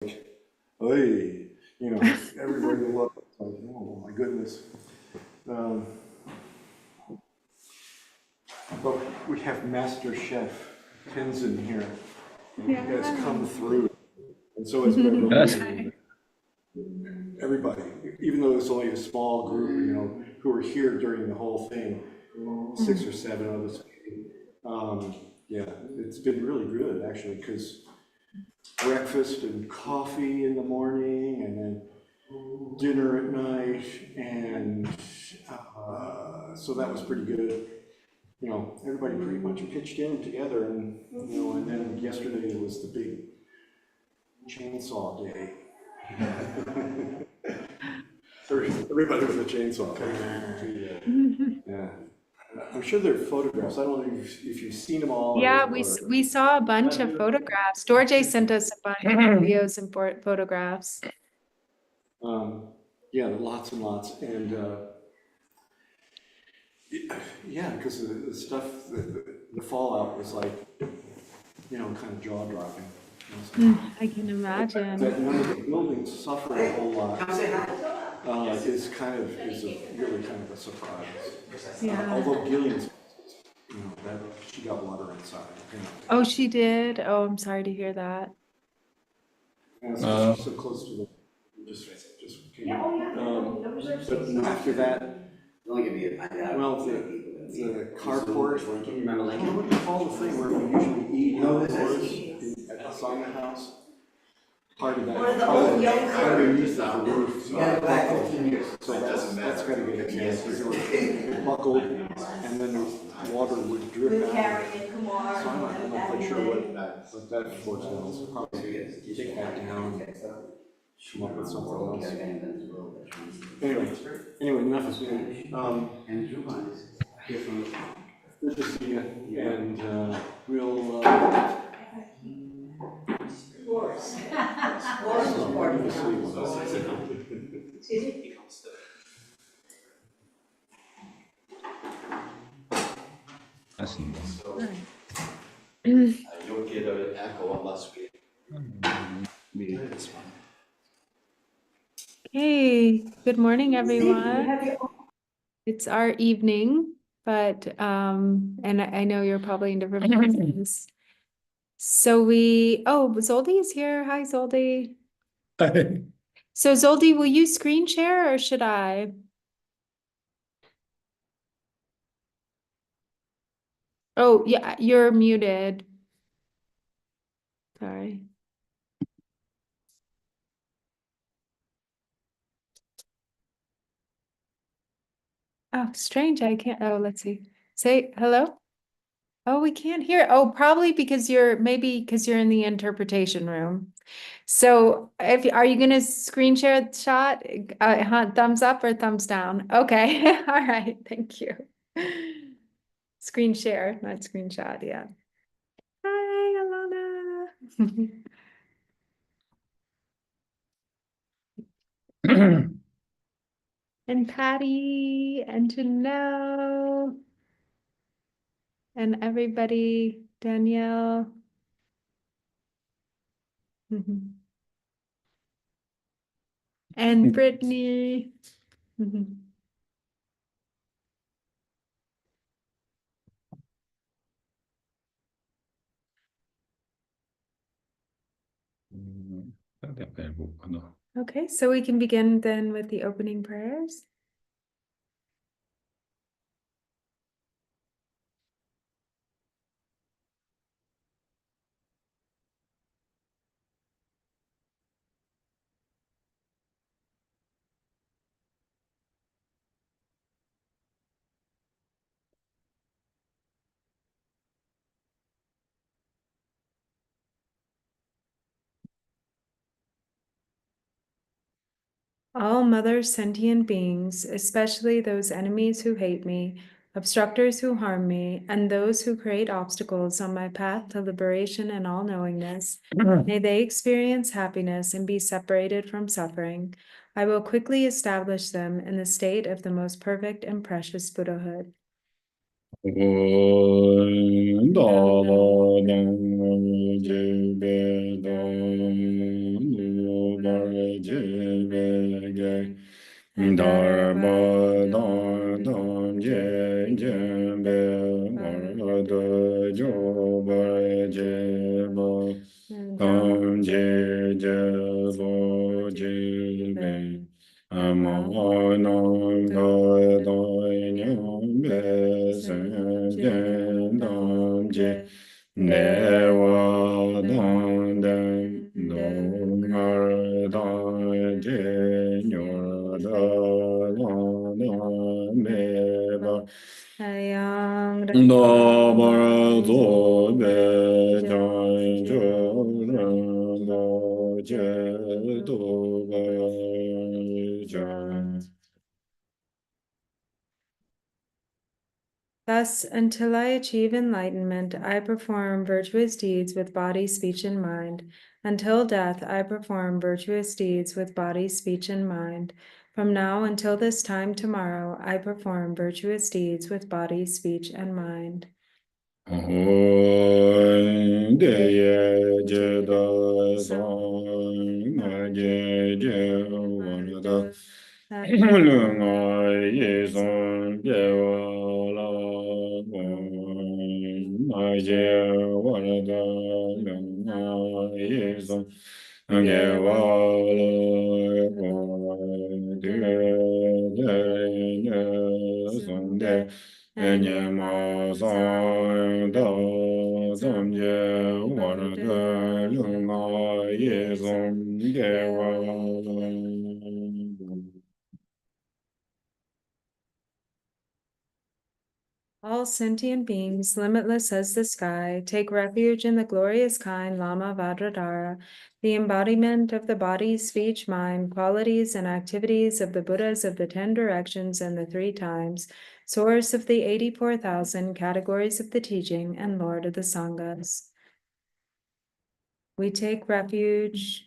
hey, everybody looked like, oh my goodness. Um, but we have Master Chef Tenzin here. He has come through, and so has Beverly. Everybody, even though it's only a small group, who were here during the whole thing, 6 or 7 of us. Yeah, it's been really good actually, because breakfast and coffee in the morning, and then dinner at night, and so that was pretty good. Everybody pretty much pitched in together, and then yesterday was the big chainsaw day. Everybody with a chainsaw. Yeah. I'm sure there are photographs. I don't know if you've seen them all. Yeah, we saw a bunch of photographs. Dorje sent us a bunch of videos and photographs. Yeah, lots and lots. And yeah, because the stuff, the fallout was like, kind of jaw-dropping. I can imagine. That none of the buildings suffered a whole lot is really kind of a surprise. Yeah. Although Gillian's, that she got water inside. Oh, she did? Oh, I'm sorry to hear that. And she's so close to the, just came out. But after that, well, the carport, what do you call the thing where we usually eat outdoors at the sauna house? Part of that, underneath the roof, so that's gotta get fixed. It buckled, and then the water would drip out. So I'm not quite sure what that force was. Probably take that down, come up with something else. Anyway, enough is good. Good to see you, and we'll. You'll get an echo unless we this one. Hey, good morning, everyone. It's our evening, but and I know you're probably in different places. So Zoldi is here. Hi, Zoldi. So Zoldi, will you screen share or should I? Oh, yeah, you're muted. Sorry. Oh, strange. I can't. Oh, let's see. Say hello. Oh, we can't hear. Oh, probably because you're in the interpretation room. So are you going to screen share the shot? Thumbs up or thumbs down? Okay. All right. Thank you. Screen share, not screenshot. Yeah. Hi, Alana. And Patty and Janelle and everybody, Danielle. And Brittany. Okay, so we can begin then with the opening prayers. All mother sentient beings, especially those enemies who hate me, obstructors who harm me, and those who create obstacles on my path to liberation and all-knowingness, may they experience happiness and be separated from suffering. I will quickly establish them in the state of the most perfect and precious Buddhahood. Dharma dam dam je be warada jo ba je bo dam je bo je be ama nam ga da nyam be sen je dam je Dewa dam dem dong ar da je nyor da la na me ba Ayang da ba zo be jan jo ren da je do ba jan. Thus, until I achieve enlightenment, I perform virtuous deeds with body, speech, and mind. Until death, I perform virtuous deeds with body, speech, and mind. From now until this time tomorrow, I perform virtuous deeds with body, speech, and mind. De ye je da sang ma je je wa da lu nga ye song je wa la ma je wa da lu nga ye song ge wa la de de song de Nye ma san da zam je wa de lu ma ye zong ge wa. All sentient beings, limitless as the sky, take refuge in the glorious kind Lama Vajradhara, the embodiment of the body, speech, mind, qualities, and activities of the Buddhas of the 10 directions and the 3 times, source of the 84,000 categories of the teaching, and Lord of the Sanghas. We take refuge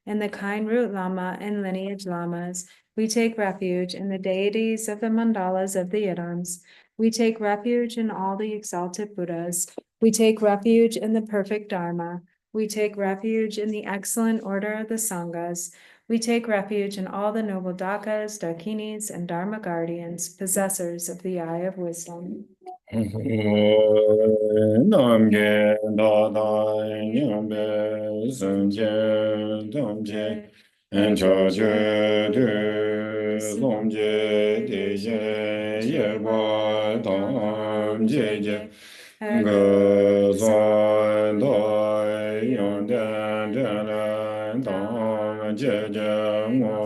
in the kind root Lama and lineage Lamas. We take refuge in the deities of the mandalas of the Idams. We take refuge in all the exalted Buddhas. We take refuge in the perfect Dharma. We take refuge in the excellent order of the Sanghas. We take refuge in all the noble Dakas, Dakinis, and Dharma guardians, possessors of the eye of wisdom. Nam ge da da nyam be sun je dam je en cha je de lom je de je ye ba dam je je ge zan da yang dan dan dam je je mo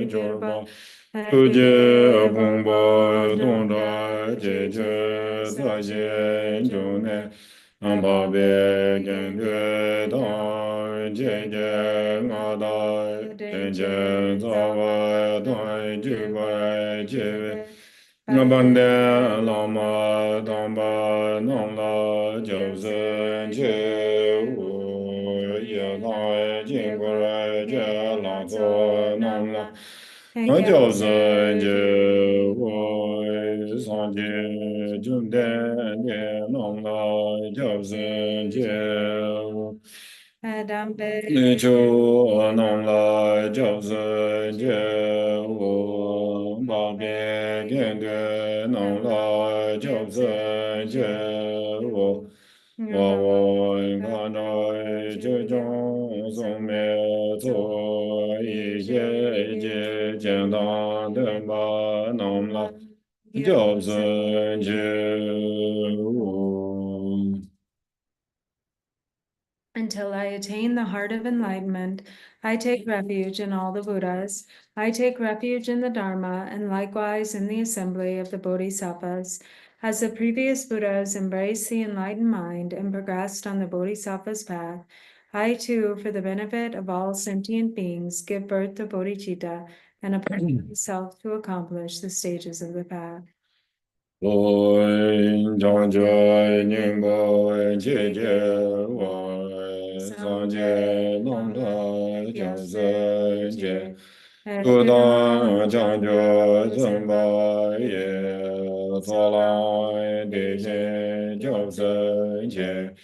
jo ba tu je bong ba dong da je je za je jo ne ba be gen de da je je nga da je je za wa da je ba je nga ban de la ma dang ba nong la jiao zhen je wu ye la jing gu rai je la zuo nam la nga jiao zhen je wu san je jun de ye nong la jiao zhen je wu Ni chu nong la jiao zhen je wu ba bie gen de nong la jiao zhen je wu wa wo ga na je zhong song me zuo yi ye jie jian dang de ba nong la jiao zhen je wu. Until I attain the heart of enlightenment, I take refuge in all the Buddhas. I take refuge in the Dharma and likewise in the assembly of the Bodhisattvas. As the previous Buddhas embraced the enlightened mind and progressed on the Bodhisattva's path, I too, for the benefit of all sentient beings, give birth to bodhicitta and apply myself to accomplish the stages of the path. Loi zhang jie ning bo jie jie wai san jie long da jiao zhen jie du dang zhang jie zhen ba ye zuo lai de jie jiao zhen jie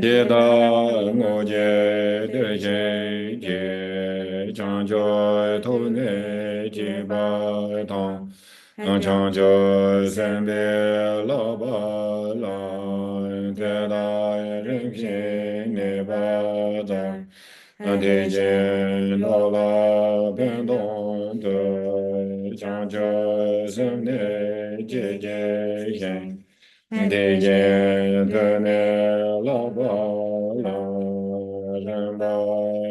jie da ngo jie de jie jie 长者头内几百堂，长者三百老八郎，再大人品内八藏。提见老老变动的长者生内结结心，提见的内老八老人百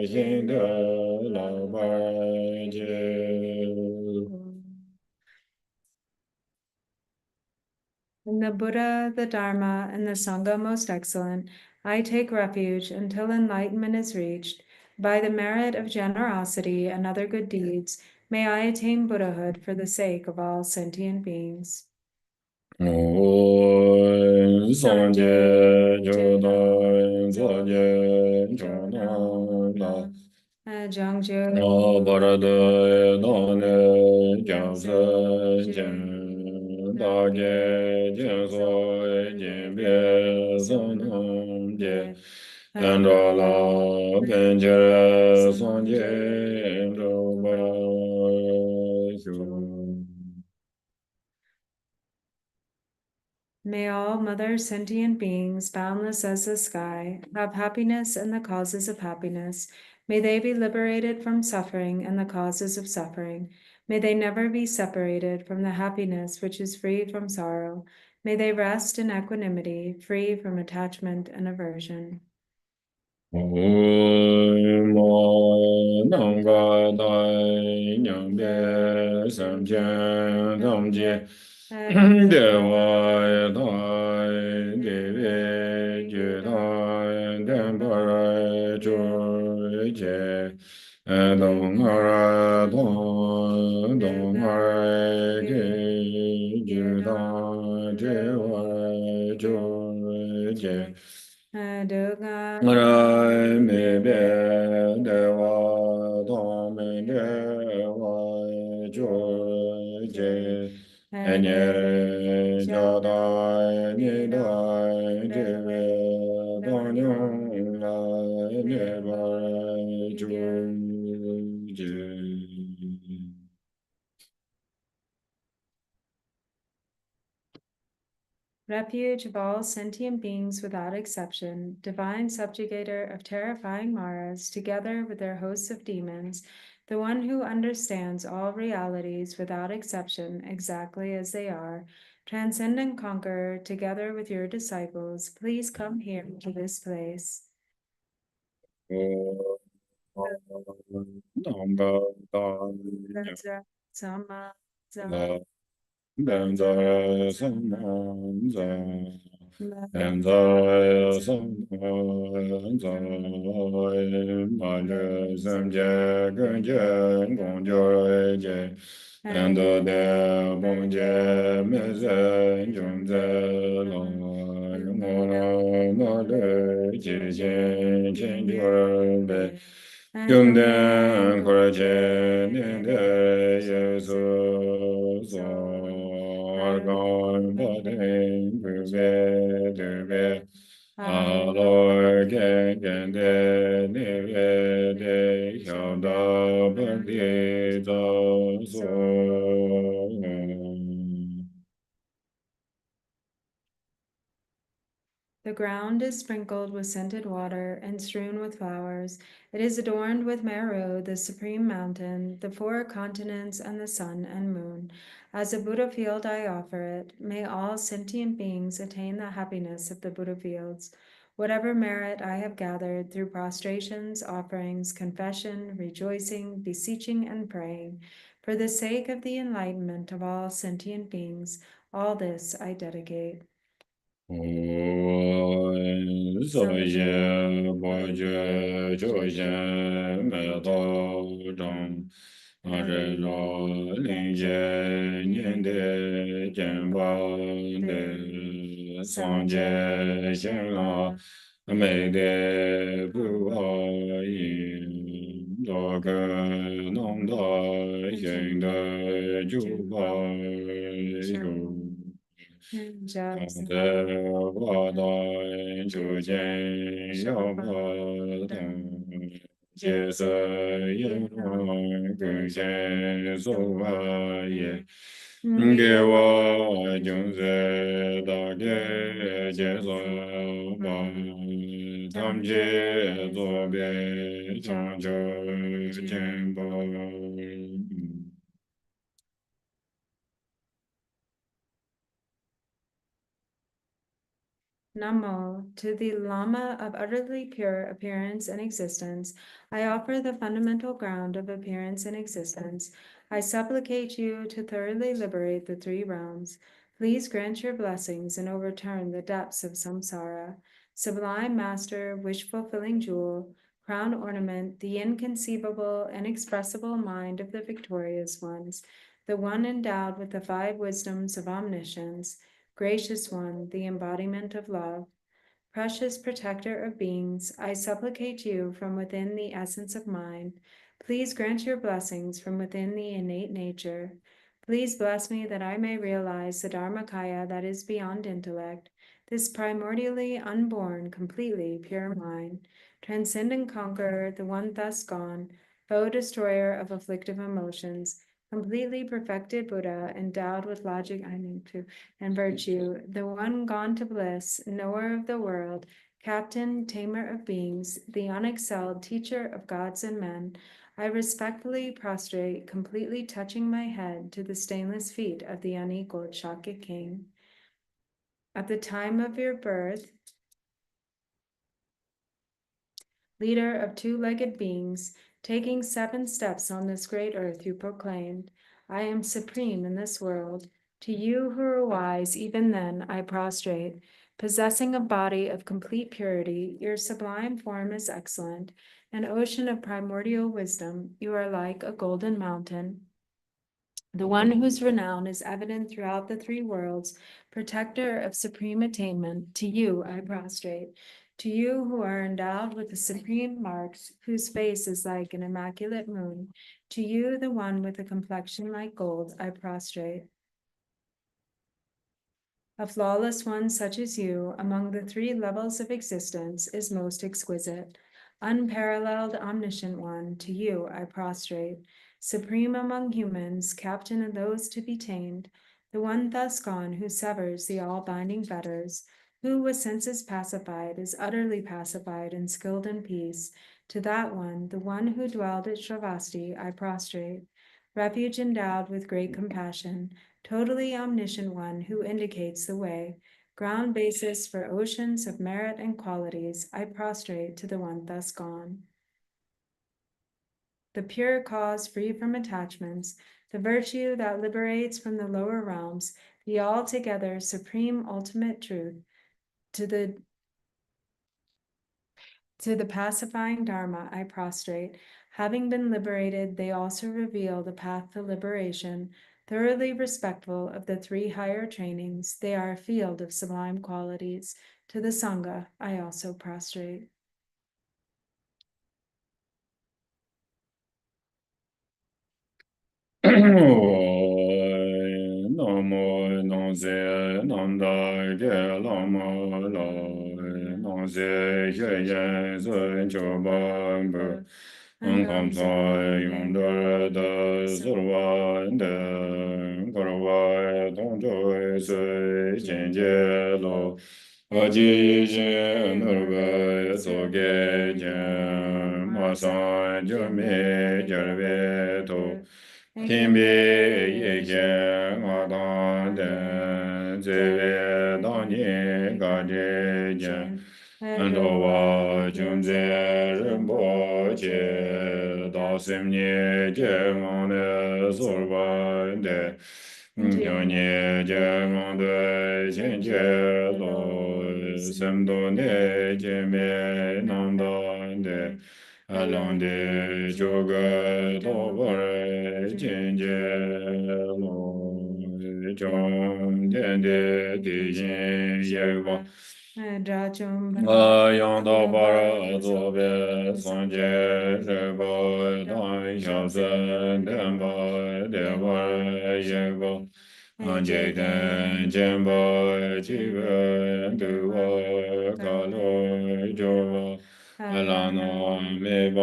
姓的老百姓。In the Buddha, the Dharma, and the Sangha most excellent, I take refuge until enlightenment is reached. By the merit of generosity and other good deeds, may I attain Buddhahood for the sake of all sentient beings. 三界九道作界九难那。巴拉的那呢将是见大界见所见别所能见，按照了边界三界周八修。May all mother sentient beings, boundless as the sky, have happiness and the causes of happiness. May they be liberated from suffering and the causes of suffering. May they never be separated from the happiness which is free from sorrow. May they rest in equanimity, free from attachment and aversion. 能个大娘别三千tam界，đề外大đề về chư thái đem bài chú chế đồng ra đồng ra kỳ chư thái chế vai chú chế Rai me be de wa do me de wa jo je anye re ja da ni da de ve do nyong la ne ba jo je. Refuge of all sentient beings without exception, divine subjugator of terrifying Maras, together with their hosts of demons, the one who understands all realities without exception exactly as they are, transcendent conqueror, together with your disciples, please come here to this place. Benza samanza, benza samanza, manje samje genje gongjo je, endo de bongje meze jungze lo, yungona male jije chenjo be. Yungden Kuraje Ninde Yesu So Argon Bade Bube Dube Alor Gende Neve De Yada Bade So. The ground is sprinkled with scented water and strewn with flowers. It is adorned with Meru, the supreme mountain, the four continents, and the sun and moon. As a Buddha field I offer it. May all sentient beings attain the happiness of the Buddha fields. Whatever merit I have gathered through prostrations, offerings, confession, rejoicing, beseeching, and praying, for the sake of the enlightenment of all sentient beings, all this I dedicate. 所以我觉就先没道正，是说临界年的见法的三界现了，没得不好因，这个能大行的就把有。的我的就见要不等。解色也容更现所话也。给我就是大概接受吧，他们接左边长着肩膀。Namo, to the Lama of utterly pure appearance and existence, I offer the fundamental ground of appearance and existence. I supplicate you to thoroughly liberate the three realms. Please grant your blessings and overturn the depths of samsara. Sublime Master, wish-fulfilling jewel, crown ornament, the inconceivable, inexpressible mind of the victorious ones, the one endowed with the five wisdoms of omniscience, Gracious One, the embodiment of love, precious protector of beings, I supplicate you from within the essence of mind. Please grant your blessings from within the innate nature. Please bless me that I may realize the Dharmakaya that is beyond intellect, this primordially unborn, completely pure mind, transcendent conqueror, the one thus gone, foe destroyer of afflictive emotions, completely perfected Buddha, endowed with logic, and virtue, the one gone to bliss, knower of the world, captain, tamer of beings, the unexcelled teacher of gods and men, I respectfully prostrate, completely touching my head to the stainless feet of the unequaled Shakya king. At the time of your birth, leader of two-legged beings, taking 7 steps on this great earth, you proclaimed, I am supreme in this world. To you who are wise, even then I prostrate. Possessing a body of complete purity, your sublime form is excellent. An ocean of primordial wisdom, you are like a golden mountain. The one whose renown is evident throughout the 3 worlds, protector of supreme attainment, to you I prostrate. To you who are endowed with the supreme marks, whose face is like an immaculate moon, to you, the one with a complexion like gold, I prostrate. A flawless one such as you, among the 3 levels of existence, is most exquisite. Unparalleled, omniscient one, to you I prostrate. Supreme among humans, captain of those to be tamed, the one thus gone who severs the all-binding fetters, who with senses pacified is utterly pacified and skilled in peace. To that one, the one who dwelled at Shravasti, I prostrate. Refuge endowed with great compassion, totally omniscient one who indicates the way, ground basis for oceans of merit and qualities, I prostrate to the one thus gone. The pure cause free from attachments, the virtue that liberates from the lower realms, the altogether supreme ultimate truth, to the pacifying Dharma I prostrate. Having been liberated, they also reveal the path to liberation. Thoroughly respectful of the 3 higher trainings, they are a field of sublime qualities. To the Sangha, I also prostrate. Namo nonze nanda ge lama la nonze ye ye ze choba mbu Angam sa yung de surwa de korwa tong jo se jen je lo aji je nurwe so ge jen ma san jo me jarwe to Kimbi yeke ngadan den zewe danyi gaje jen Andowa junze rinpo che dasim nye je ngane sorba de Gyanye je ngane jen je lo semdo ne je me nandan de Alande joga tobar jenje lo jom dende dijin yegwa Ayanda bara zobe sanje reba dan shasen denba dewa yegwa Anje den jemba jive duwa kalo jowa Lano me ba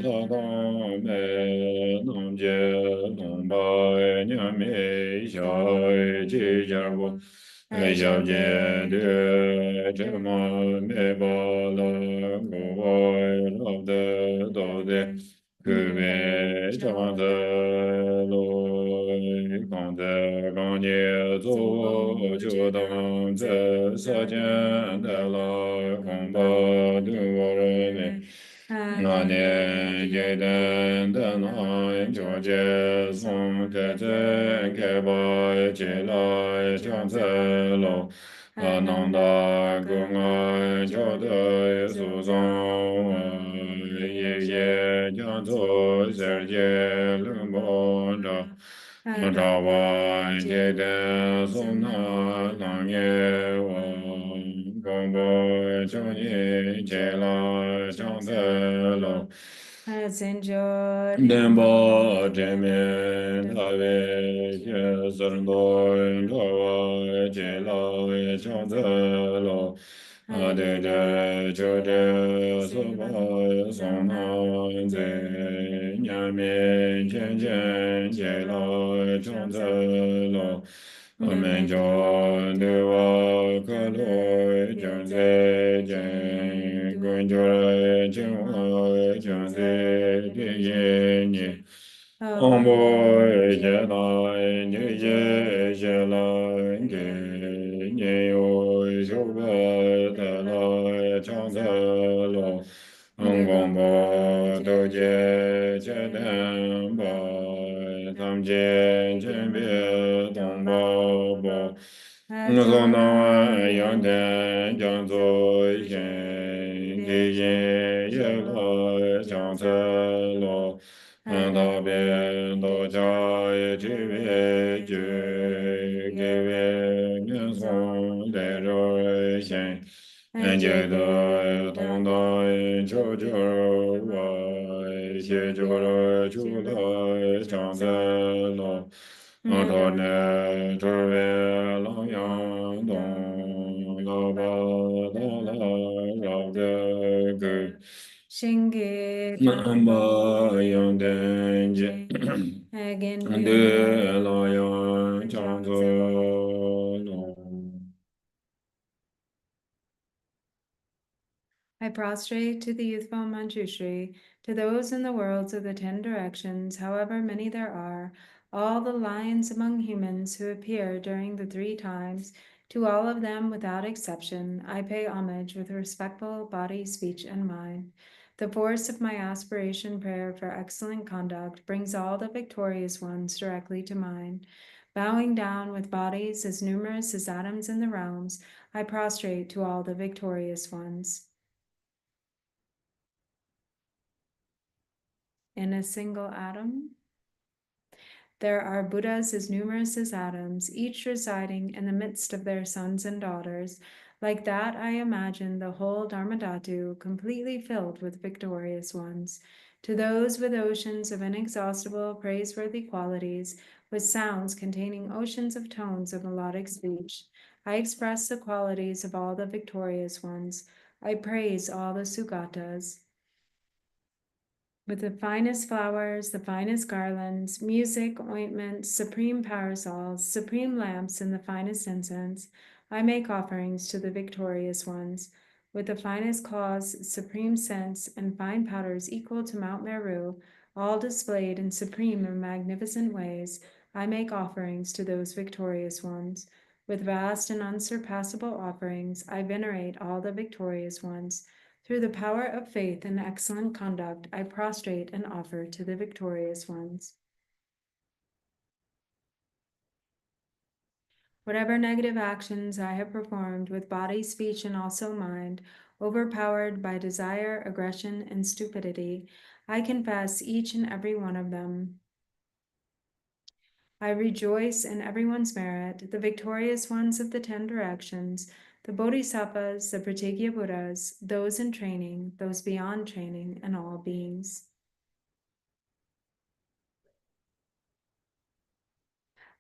la dong me nong je nong ba nyam me xiao ji jar bo xiao jie de zhe ma me ba la go wai la de do de que me zhang de lo gong de gong nie zu jiu dong zhe sa jian de la gong ba de wo ren me na ne ye den de na jiu jie song de zhe ge ba jie lai jiang zhe lo nang da gong ai jiao de su zong ye ye jiang zu zhe jie lun bo zha zha wa jie de song na lang ye wo gong bo jiao ye jie lai jiang zhe lo den bo zhe mian da wei xie zhen doi zha wa jie lai jiang zhe lo de de zhe de su ba song na zhe nian mian jian jian jie lai jiang zhe lo men jiao de wa ke lui jiang zhe jian guen jiao jian wa jiang zhe de ye ni Om boy ye lai ni ye ye lai ge ni yo xiu ge de lai chang ze lo Om gong bo do jie jie den ba tam jie jian bie dong ba bo Zong na yang den jiang zu yin di yin ye lai chang ze lo da bian do jia ye ji wei ju ge wei nian song de rui xian jie de dong da yin jiu jiu wei xie jiu le ju le chang ze lo da ne zhe wei lang yang dong la ba da la rao de ge Nam ba yang den jie de la yang chang ze lo I prostrate to the youthful Manjushri, to those in the worlds of the 10 directions, however many there are, all the lions among humans who appear during the 3 times, to all of them without exception, I pay homage with respectful body, speech, and mind. The force of my aspiration prayer for excellent conduct brings all the victorious ones directly to mind. Bowing down with bodies as numerous as atoms in the realms, I prostrate to all the victorious ones. In a single atom, there are Buddhas as numerous as atoms, each residing in the midst of their sons and daughters. Like that, I imagine the whole Dharmadhatu completely filled with victorious ones. To those with oceans of inexhaustible, praiseworthy qualities, with sounds containing oceans of tones of melodic speech, I express the qualities of all the victorious ones. I praise all the Sugatas. With the finest flowers, the finest garlands, music, ointments, supreme parasols, supreme lamps, and the finest incense, I make offerings to the victorious ones. With the finest cloths, supreme scents, and fine powders equal to Mount Meru, all displayed in supreme and magnificent ways, I make offerings to those victorious ones. With vast and unsurpassable offerings, I venerate all the victorious ones. Through the power of faith and excellent conduct, I prostrate and offer to the victorious ones. Whatever negative actions I have performed with body, speech, and also mind, overpowered by desire, aggression, and stupidity, I confess each and every one of them. I rejoice in everyone's merit, the victorious ones of the 10 directions, the Bodhisattvas, the Pratyeka Buddhas, those in training, those beyond training, and all beings.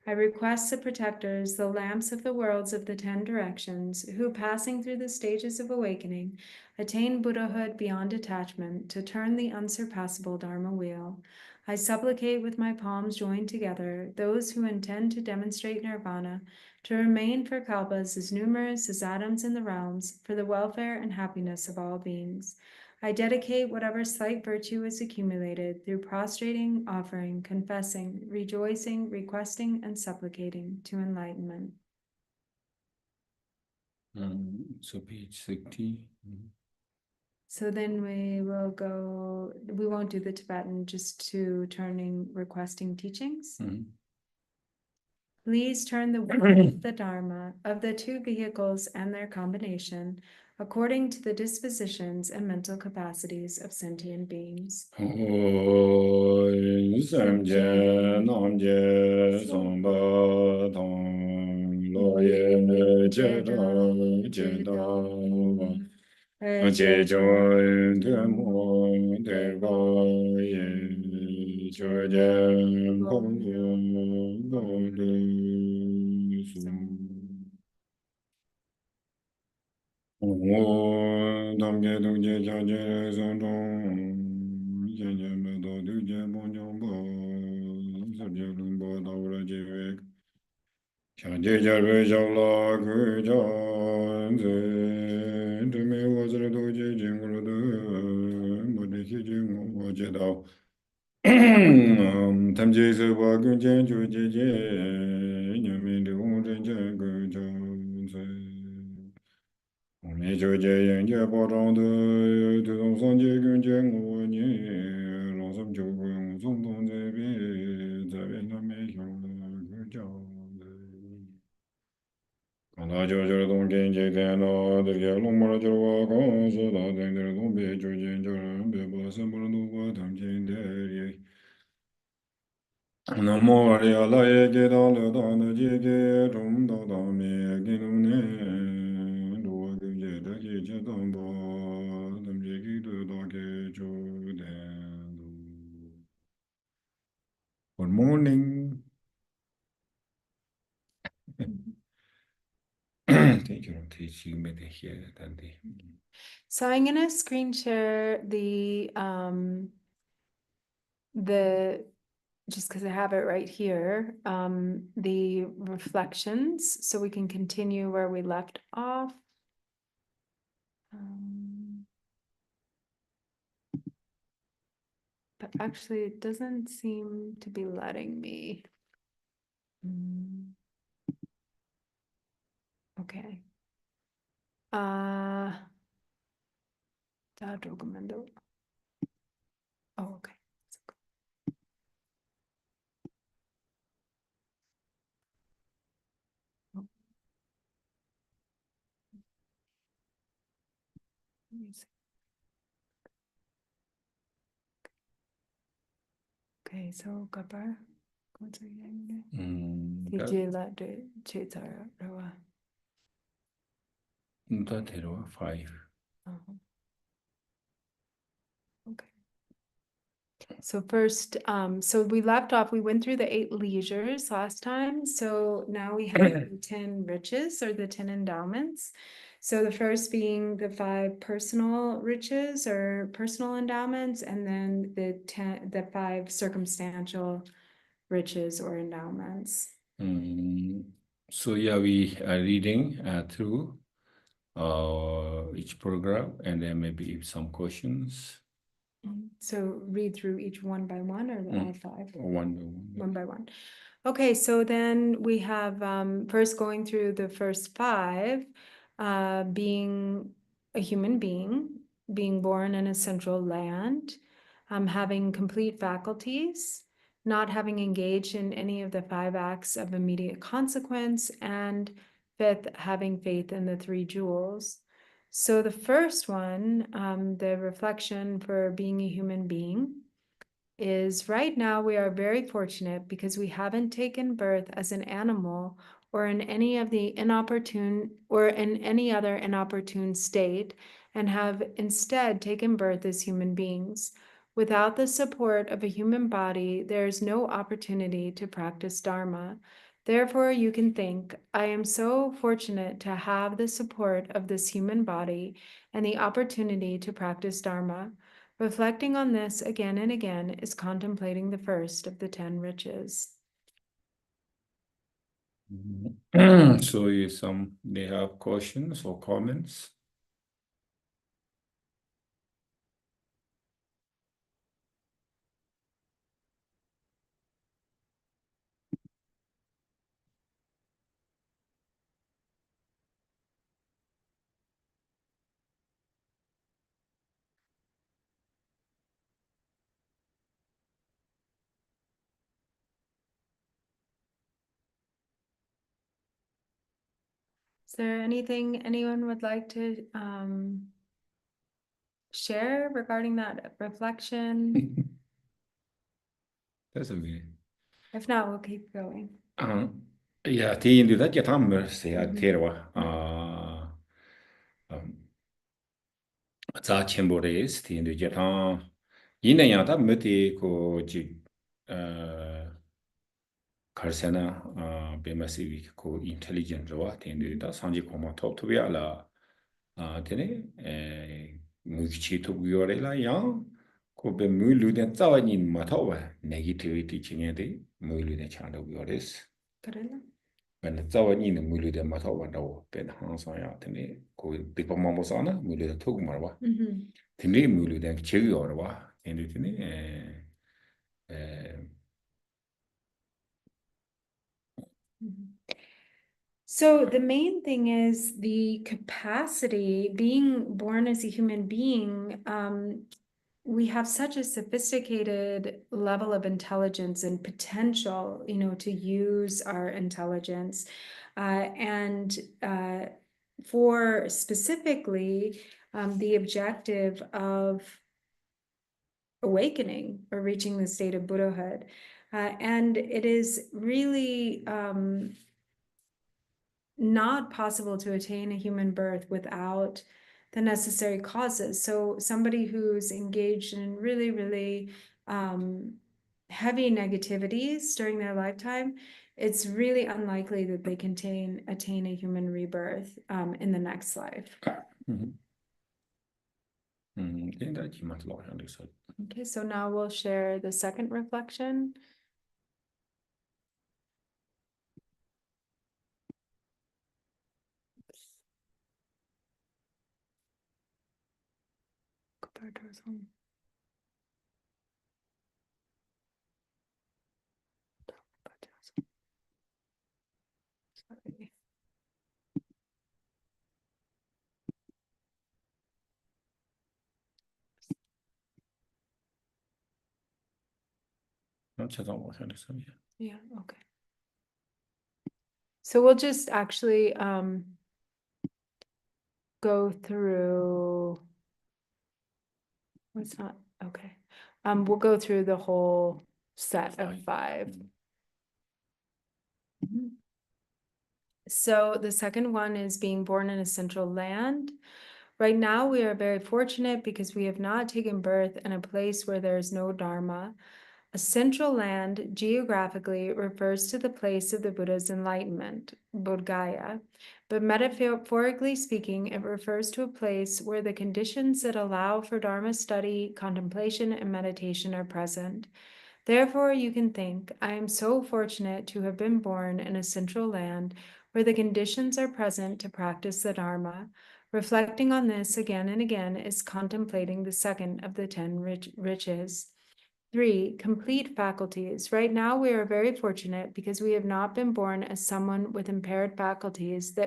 I request the protectors, the lamps of the worlds of the 10 directions, who, passing through the stages of awakening, attain Buddhahood beyond attachment, to turn the unsurpassable Dharma wheel. I supplicate with my palms joined together those who intend to demonstrate nirvana, to remain for kalpas as numerous as atoms in the realms, for the welfare and happiness of all beings. I dedicate whatever slight virtue is accumulated through prostrating, offering, confessing, rejoicing, requesting, and supplicating to enlightenment. So page 60. So then we will go, we won't do the Tibetan, just to turning, requesting teachings. Please turn the wheel of the Dharma of the two vehicles and their combination according to the dispositions and mental capacities of sentient beings. Good morning. So I'm gonna screen share the just because I have it right here, the reflections, so we can continue where we left off. But actually, it doesn't seem to be letting me. Okay. Document. Oh, okay. Let me see. Okay, so kabar. Dijela de chetara rawa. 5. Okay. So first, so we left off, we went through the 8 leisures last time. So now we have the 10 riches, or the 10 endowments. So the first being the 5 personal riches or personal endowments, and then the 5 circumstantial riches or endowments. So yeah, we are reading through each paragraph, and then maybe some questions. So read through each one by one, or all 5? One by one. One by one. Okay, so then we have first going through the first 5, being a human being, being born in a central land, having complete faculties, not having engaged in any of the 5 acts of immediate consequence, and 5th, having faith in the 3 jewels. So the first one, the reflection for being a human being, is right now we are very fortunate because we haven't taken birth as an animal or in any of the inopportune or in any other inopportune state, and have instead taken birth as human beings. Without the support of a human body, there is no opportunity to practice Dharma. Therefore, you can think, I am so fortunate to have the support of this human body and the opportunity to practice Dharma. Reflecting on this again and again is contemplating the first of the 10 riches. So they have questions or comments? Is there anything anyone would like to share regarding that reflection? That's okay. If not, we'll keep going. Yeah, thì điều đó chỉ thăm mà sẽ thế rồi. Za chenpo reis, thì điều chỉ thăm. Yine ya da möti ko ji karsena bemasivi ko intelligent ro tende da sanji ko ma top to ya la tene mugichi to yore la ya ko be mulu den zawani ma to wa negativity chine de mulu den cha do yores Karela? ben zawani ne mulu den ma to wa do ben han sa ya tene ko de pa ma mo sa na mulu den to ma wa tene mulu den che yore wa tende tene So the main thing is the capacity, being born as a human being, we have such a sophisticated level of intelligence and potential, to use our intelligence. And for specifically the objective of awakening or reaching the state of Buddhahood. And it is really not possible to attain a human birth without the necessary causes. So somebody who's engaged in really, really heavy negativities during their lifetime, it's really unlikely that they can attain a human rebirth in the next life. Okay, so now we'll share the second reflection. Sorry. Yeah, okay. So we'll just actually go through. It's not okay. We'll go through the whole set of 5. So the second one is being born in a central land. Right now, we are very fortunate because we have not taken birth in a place where there is no Dharma. A central land geographically refers to the place of the Buddha's enlightenment, Bodhgaya, but metaphorically speaking, it refers to a place where the conditions that allow for Dharma study, contemplation, and meditation are present. Therefore, you can think, I am so fortunate to have been born in a central land where the conditions are present to practice the Dharma. Reflecting on this again and again is contemplating the second of the 10 riches. 3, complete faculties. Right now, we are very fortunate because we have not been born as someone with impaired faculties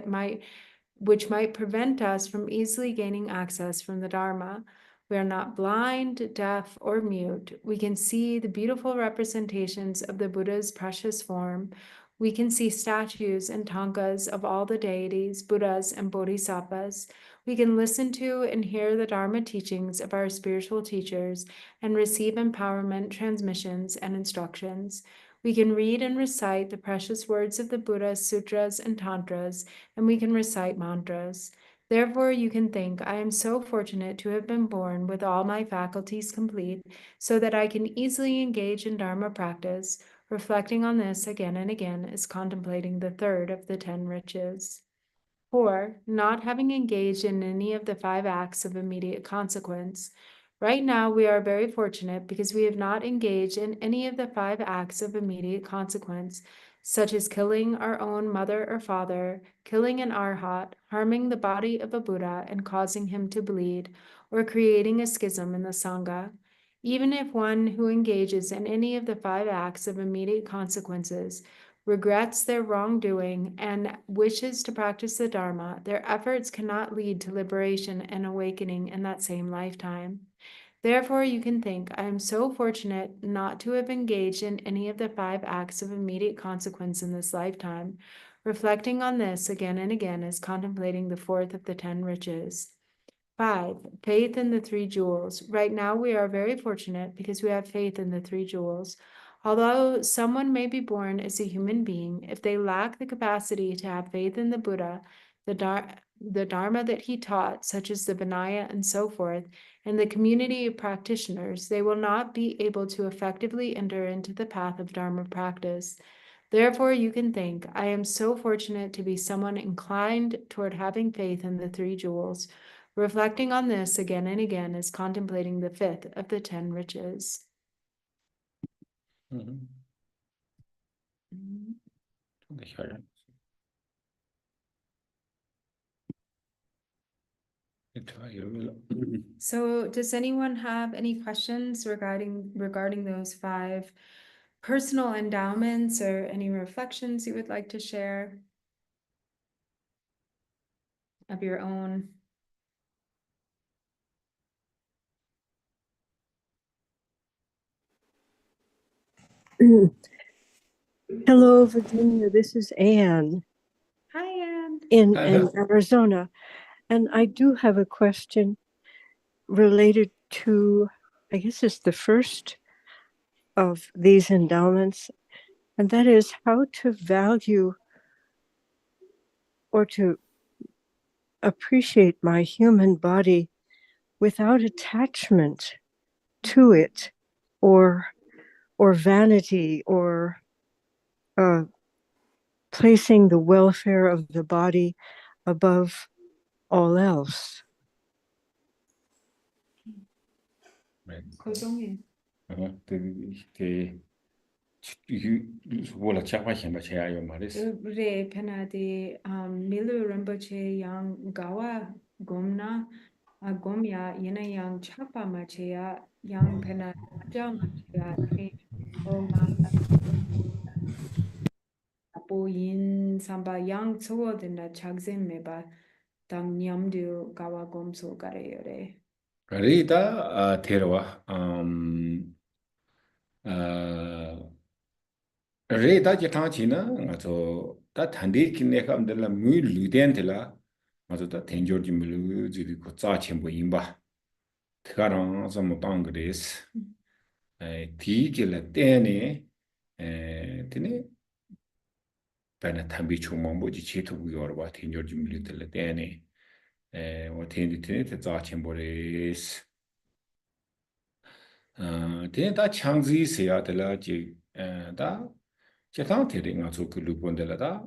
which might prevent us from easily gaining access from the Dharma. We are not blind, deaf, or mute. We can see the beautiful representations of the Buddha's precious form. We can see statues and tankas of all the deities, Buddhas, and Bodhisattvas. We can listen to and hear the Dharma teachings of our spiritual teachers and receive empowerment, transmissions, and instructions. We can read and recite the precious words of the Buddha, sutras, and tantras, and we can recite mantras. Therefore, you can think, I am so fortunate to have been born with all my faculties complete, so that I can easily engage in Dharma practice. Reflecting on this again and again is contemplating the third of the 10 riches. 4. Not having engaged in any of the 5 acts of immediate consequence. Right now, we are very fortunate because we have not engaged in any of the 5 acts of immediate consequence, such as killing our own mother or father, killing an arhat, harming the body of a Buddha and causing him to bleed, or creating a schism in the Sangha. Even if one who engages in any of the 5 acts of immediate consequences regrets their wrongdoing and wishes to practice the Dharma, their efforts cannot lead to liberation and awakening in that same lifetime. Therefore, you can think, I am so fortunate not to have engaged in any of the 5 acts of immediate consequence in this lifetime. Reflecting on this again and again is contemplating the fourth of the 10 riches. 5. Faith in the 3 jewels. Right now, we are very fortunate because we have faith in the 3 jewels. Although someone may be born as a human being, if they lack the capacity to have faith in the Buddha, the Dharma that he taught, such as the Vinaya and so forth, and the community of practitioners, they will not be able to effectively enter into the path of Dharma practice. Therefore, you can think, I am so fortunate to be someone inclined toward having faith in the 3 jewels. Reflecting on this again and again is contemplating the 5th of the 10 riches. So does anyone have any questions regarding those 5 personal endowments or any reflections you would like to share of your own? Hello, Virginia. This is Anne. Hi, Anne. In Arizona. And I do have a question related to, I guess it's the first of these endowments, and that is how to value or to appreciate my human body without attachment to it or vanity or placing the welfare of the body above all else. 고정해. wala chakwa shenpa chaya yo maris. Re penade milu rinpoche yang gawa gomna gomya yena yang chapa machaya yang pena aja machaya o apo yin samba yang tsuo dina chagzen meba dang nyamdu gawa gomso gare yore. Rita terwa Rita jitanchi na ngazo ta thandi kinne ka amdala mu luden tela ngazo ta tenjor jimlu jidi ko tsa chenpo yinba tkarang samo tangres ti jila tene tene pena thambi chumambo ji chetu yorba tenjor jimlu tela tene wa tendi tene te tsa chenpo res tene ta changzi seya tela ji ta Chetang tere nga tsu ku lupon de la da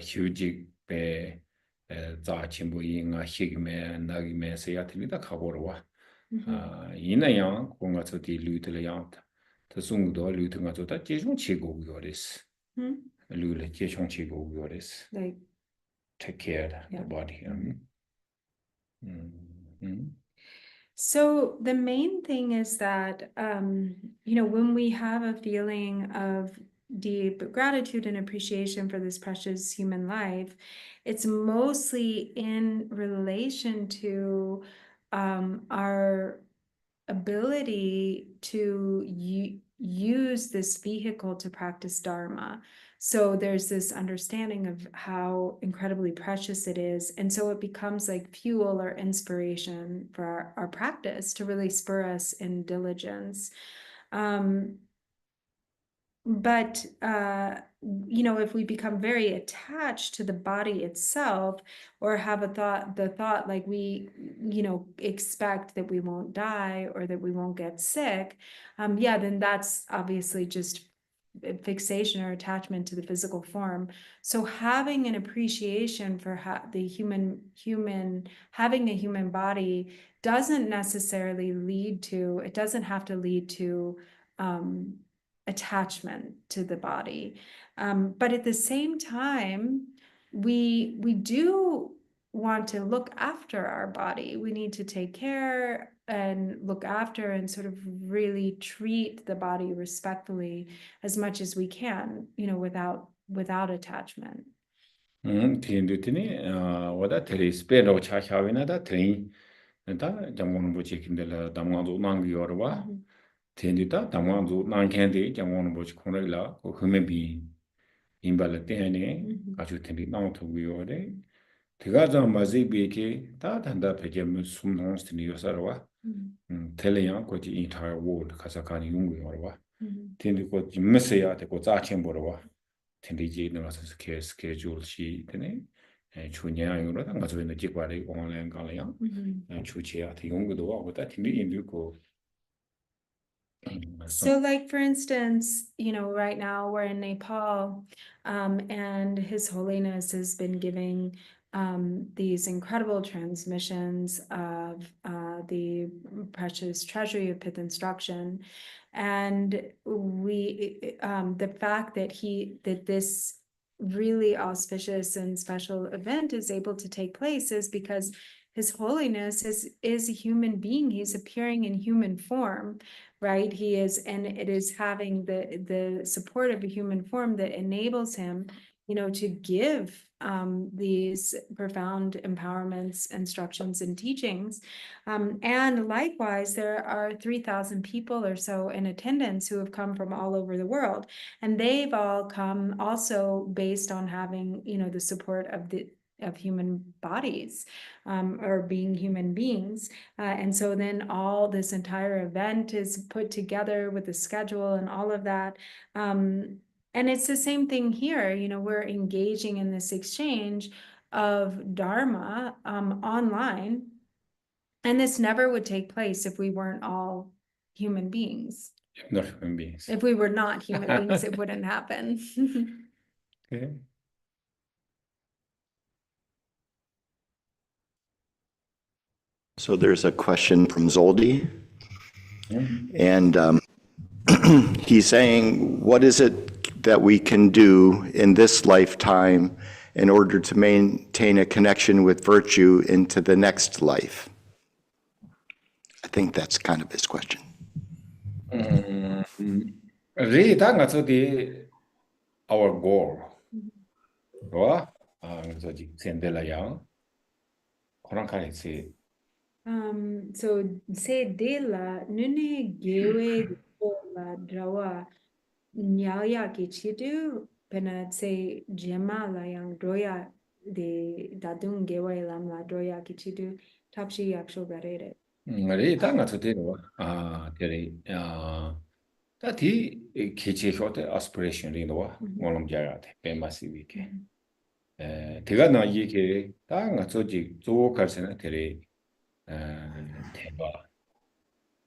xiu jik pe za chenpo yi nga xik me nagi me se ya tili da kabor wa yina yang ko nga tsu di lu tila yang ta sungu do lu tila nga tsu ta jeshong che go gu yores lu le jeshong che go gu yores Like take care of the body So the main thing is that, when we have a feeling of deep gratitude and appreciation for this precious human life, it's mostly in relation to our ability to use this vehicle to practice Dharma. So there's this understanding of how incredibly precious it is. And so it becomes like fuel or inspiration for our practice to really spur us in diligence. But if we become very attached to the body itself, or have the thought like we, expect that we won't die or that we won't get sick, then that's obviously just fixation or attachment to the physical form. So having an appreciation for having a human body doesn't necessarily it doesn't have to lead to attachment to the body. But at the same time, we do want to look after our body. We need to take care and look after and sort of really treat the body respectfully as much as we can, without attachment. 티인두티니 와다 테리 스페로 차샤위나다 테리 다 장원 보지 kinderla damwandu nangi yorwa 티인두다 damwandu nanken데 장원 보지 코nerla ko 흐메비 임발라 테네 아주 테리 나오토고 요레 대가자 마지비케 다 단다 베게무 숨동스티니 요사르와 텔레양 거지 entire world 가사카니 용고 yorwa 티인두고 짐메세야 되고 짜쳔보러와 텐디지 나와서 스케줄 시 되네 주냐요로 당가서 있는 직관이 온라인 가려요 주체야 용도도 하고 다 텐디 인도고 So like, for instance, right now we're in Nepal, and His Holiness has been giving these incredible transmissions of the precious treasury of Pith Instruction. And the fact that this really auspicious and special event is able to take place is because His Holiness is a human being. He's appearing in human form, right? He is, and it is having the support of a human form that enables him, to give these profound empowerments, instructions, and teachings. And likewise, there are 3,000 people or so in attendance who have come from all over the world. And they've all come also based on having, the support of human bodies, or being human beings. And so then all this entire event is put together with the schedule and all of that. And it's the same thing here, we're engaging in this exchange of Dharma online. And this never would take place if we weren't all human beings. not human beings. If we were not human beings, it wouldn't happen. Okay. So there's a question from Zoldi, and he's saying, what is it that we can do in this lifetime in order to maintain a connection with virtue into the next life? I think that's kind of his question. Really, that's our goal. Right? So sendela yang. Koran kali si. So se de la nune gewe la drawa nyaya ki chidu pena se jema la yang doya de dadung gewe lam la doya ki chidu tapshi yaksho garere. Really, that's Terry. That kichi short aspiration in the wa. Molom jarat. Pemasi wiki. Tigana yiki. That's what you do. Karsena Terry. Teba.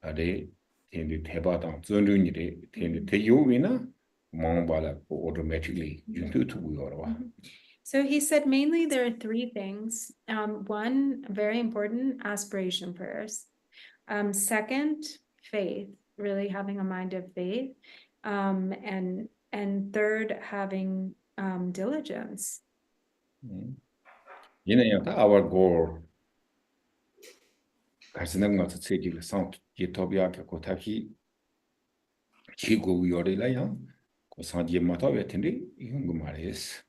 Ade. Tendi teba dang. Zununiri. Tendi te yuvina. Mongbala automatically. You do to your. So he said mainly there are three things. One, very important, aspiration prayers. Second, faith, really having a mind of faith. And third, having diligence. Our goal. Karsena got to say you sound Yetobia Kotaki. Chigo Yorilaya. Kosanji Matawa Tendi. Yungumaris.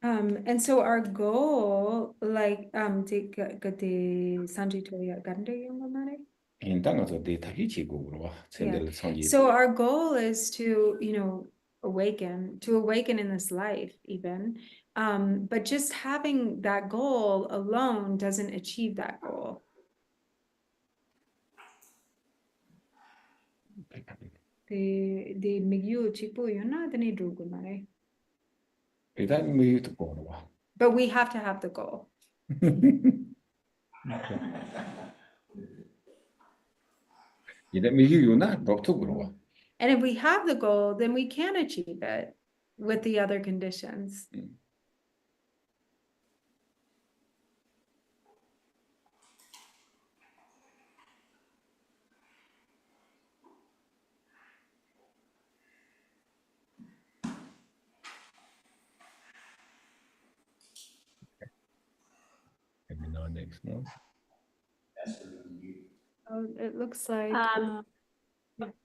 And so our goal, like, take the Sanji Toya Ganda Yungamare. So our goal is to, awaken in this life even. But just having that goal alone doesn't achieve that goal. The Migyu Chipu Yuna Dani Drugumare. But we have to have the goal. And if we have the goal, then we can achieve it with the other conditions. Maybe not next month. Oh, it looks like.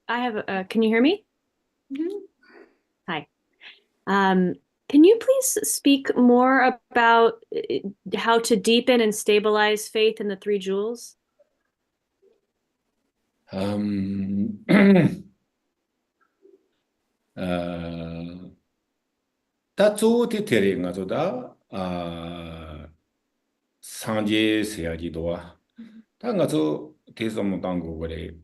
I have can you hear me? Mhm. Hi. Can you please speak more about how to deepen and stabilize faith in the three jewels? 다조 디테일이 가져다 상제 세야지도와 다 가서 대소문 당고 그래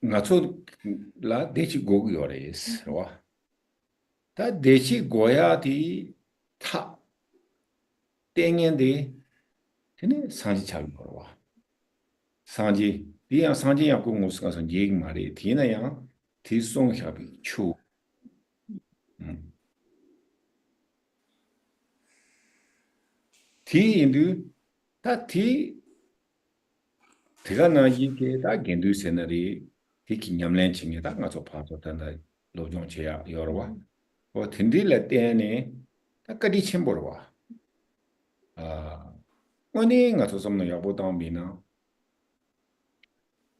가서 라 대치 고기 요레스 와 다 대치 고야디 타 땡엔데 되네 상지 잘 걸어와 상지 디야 상지 약고 무스가서 얘기 말이 디나야 디송 협이 추 디인도 다디 제가 나 이게 다 겐두 세너리 디기 냠렌칭에 다 가서 봐도 단다 로종체야 여러와 뭐 딘딜레 때네 다 까디 쳔보러와 어니 가서 somno 야보당비나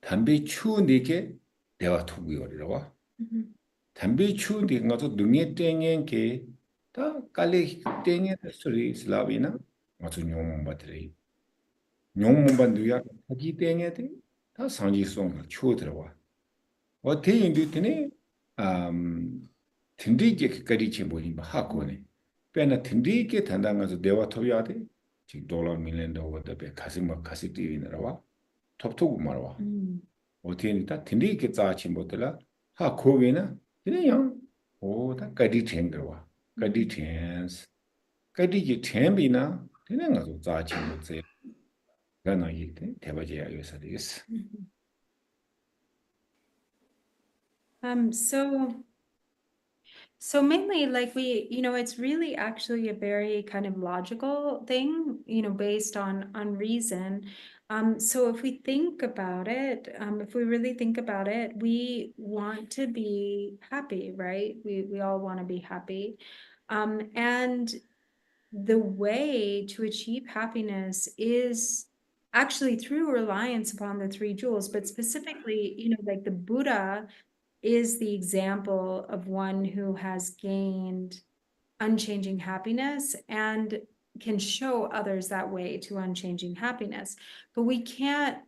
담비 추운데게 대화 투구요리라와 담비 추운데 가서 능에 땡엔게 다 깔리 땡에 소리 슬라비나 가서 뇽 바트리 뇽문반도야 하기 땡에데 다 상지송 추어 들어와 어테인비트네 틴디게 까리치 보니 하고네 빼나 틴디게 단단가서 대화 토야데 지 $1 밀리언 더베 가슴마 가시티비나라와 톱토고 말와 어테인다 틴디게 짜치 못들라 하 고베나 그냥 오다 까디 땡들와 까디 땡스 까디지 땡비나 그냥 가서 짜치 못세 가나 이때 대바지야 요사 되겠어. So mainly like it's really actually a very kind of logical thing, based on reason. So if we think about it, if we really think about it, we want to be happy, right? We all want to be happy. And the way to achieve happiness is actually through reliance upon the three jewels, but specifically, like the Buddha is the example of one who has gained unchanging happiness and can show others that way to unchanging happiness. But we can't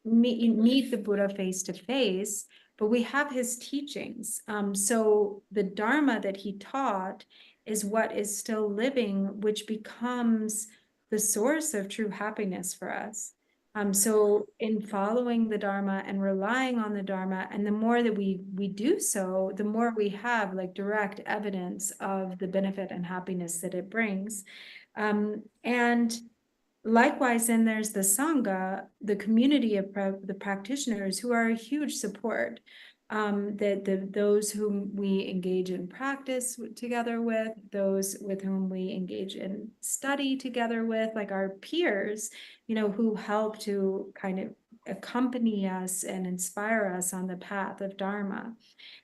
meet the Buddha face to face, but we have his teachings. So the Dharma that he taught is what is still living, which becomes the source of true happiness for us. So in following the Dharma and relying on the Dharma, and the more that we do so, the more we have like direct evidence of the benefit and happiness that it brings. And likewise, then there's the Sangha, the community of the practitioners who are a huge support. Those whom we engage in practice together with, those with whom we engage in study together with, like our peers, who help to kind of accompany us and inspire us on the path of Dharma.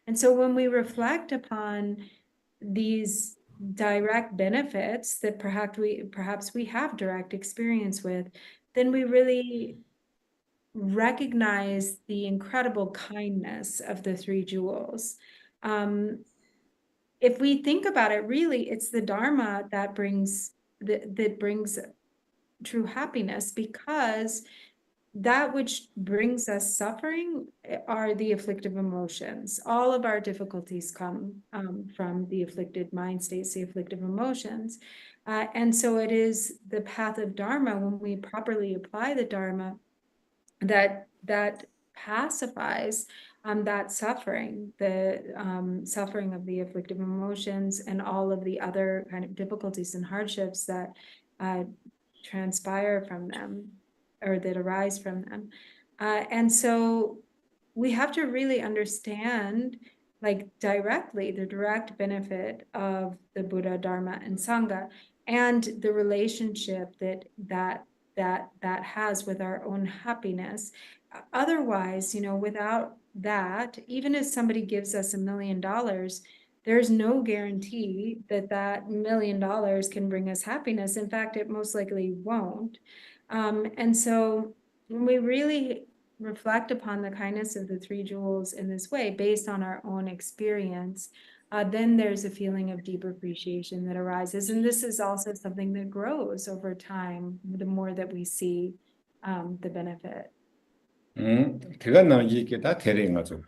And so when we reflect upon these direct benefits that perhaps we have direct experience with, then we really recognize the incredible kindness of the three jewels. If we think about it, really, it's the Dharma that brings true happiness, because that which brings us suffering are the afflictive emotions. All of our difficulties come from the afflicted mind states, the afflictive emotions. And so it is the path of Dharma, when we properly apply the Dharma, that pacifies that suffering, the suffering of the afflictive emotions and all of the other kind of difficulties and hardships that transpire from them. or that arise from them. And so we have to really understand like directly the direct benefit of the Buddha, Dharma, and Sangha, and the relationship that has with our own happiness. Otherwise, without that, even if somebody gives us $1 million, there's no guarantee that that $1 million can bring us happiness. In fact, it most likely won't. And so when we really reflect upon the kindness of the three jewels in this way, based on our own experience, then there's a feeling of deep appreciation that arises. And this is also something that grows over time, the more that we see the benefit. 그가 나기게 다 대랭하죠.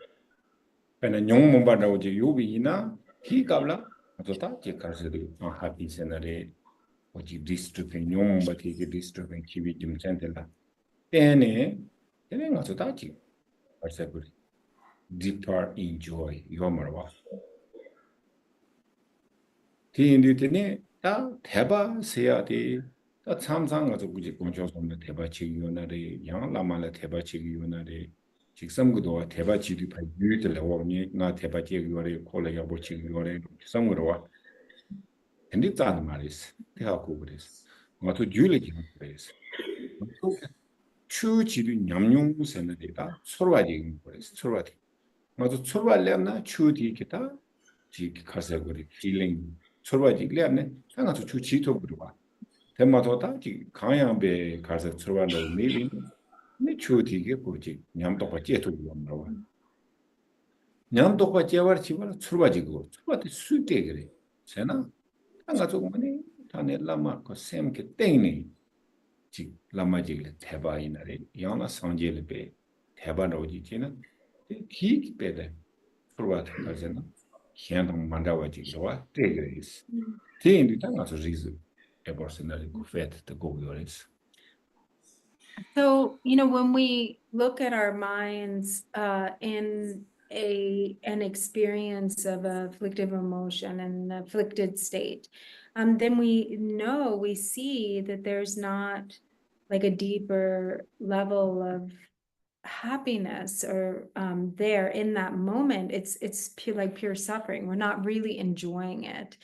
그러나 용문바라고 지 요비나 희갑라 아도다 지 가르스도 하피 세나레 오지 디스트리뷰 용문바티게 디스트리뷰 키비 좀 센텔라 때네 대랭하죠 다지 가르스부리 deeper enjoy 요머와 디인디드네 다 대바 세야디 다 참상가지고 굳이 공조선의 대바 지기요나리 양라만의 대바 지기요나리 직sam구도와 대바 지리파 유들라고 나 대바 지기요리 콜레가 뭐 지기요리 성으로와 근데 짜는 말이스 대하고 그랬어 뭐또 줄이기 그랬어 추지도 냠용세는데다 서로와지 그랬어 서로와지 뭐또 서로와려나 추디기다 지기 가서거리 feeling 서로와지 려네 상아서 추지도 그러와 대마도다 강양배 가서 들어간다고 내리 네 주디게 보지 냠도가 제토고 엄라와 냠도가 제월 집을 출바지고 출바티 수대 그래 제나 한가 조금만이 다넬라마 그 샘게 땡니 지 라마지를 대바이나래 양나 상제를 대바로지 지는 기 빼대 출바티 가잖아 현동 만다와지로와 되그레스 대인도 당가서 리즈 So, when we look at our minds in an experience of afflictive emotion and an afflicted state, then we see that there's not like a deeper level of happiness or there in that moment. It's pure suffering. We're not really enjoying it.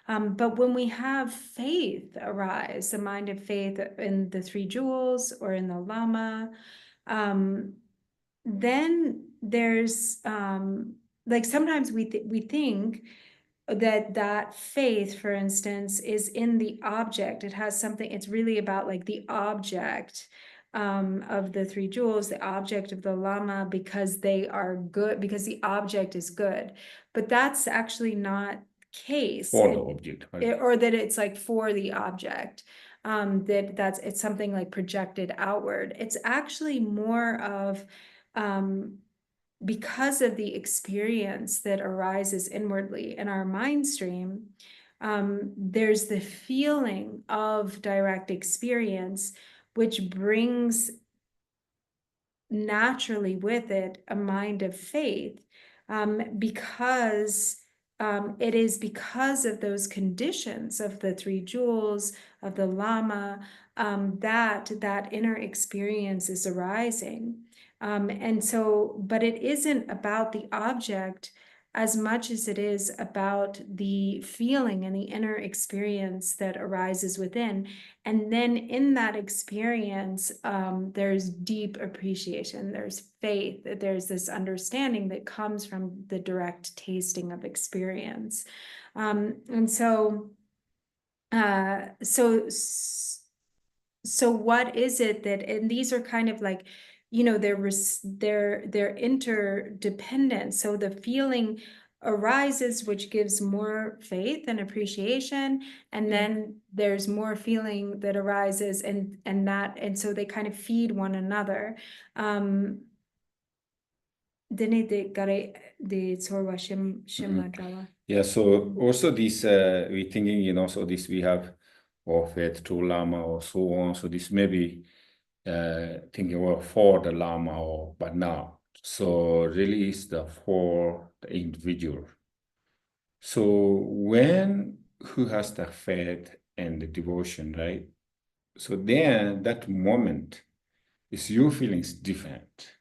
But when we have faith arise, the mind of faith in the three jewels or in the Lama, then there's like sometimes we think that faith, for instance, is in the object. It has something, it's really about like the object of the three jewels, the object of the Lama, because they are good, because the object is good. But that's actually not case for the object, right? Or that it's like for the object, it's something like projected outward. It's actually more of because of the experience that arises inwardly in our mind stream, there's the feeling of direct experience, which brings naturally with it a mind of faith, because it is because of those conditions of the three jewels, of the Lama, that inner experience is arising. And so, but it isn't about the object as much as it is about the feeling and the inner experience that arises within. And then in that experience, there's deep appreciation, there's faith, there's this understanding that comes from the direct tasting of experience. And so, so what is it that, and these are kind of like, they're interdependent. So the feeling arises, which gives more faith and appreciation, and then there's more feeling that arises, and so they kind of feed one another. Yeah, so also this we thinking, so this we have faith to Lama or so on. So this maybe thinking for the Lama but now. So really is for the individual. So when who has the faith and the devotion, right? So then that moment, It's your feelings different.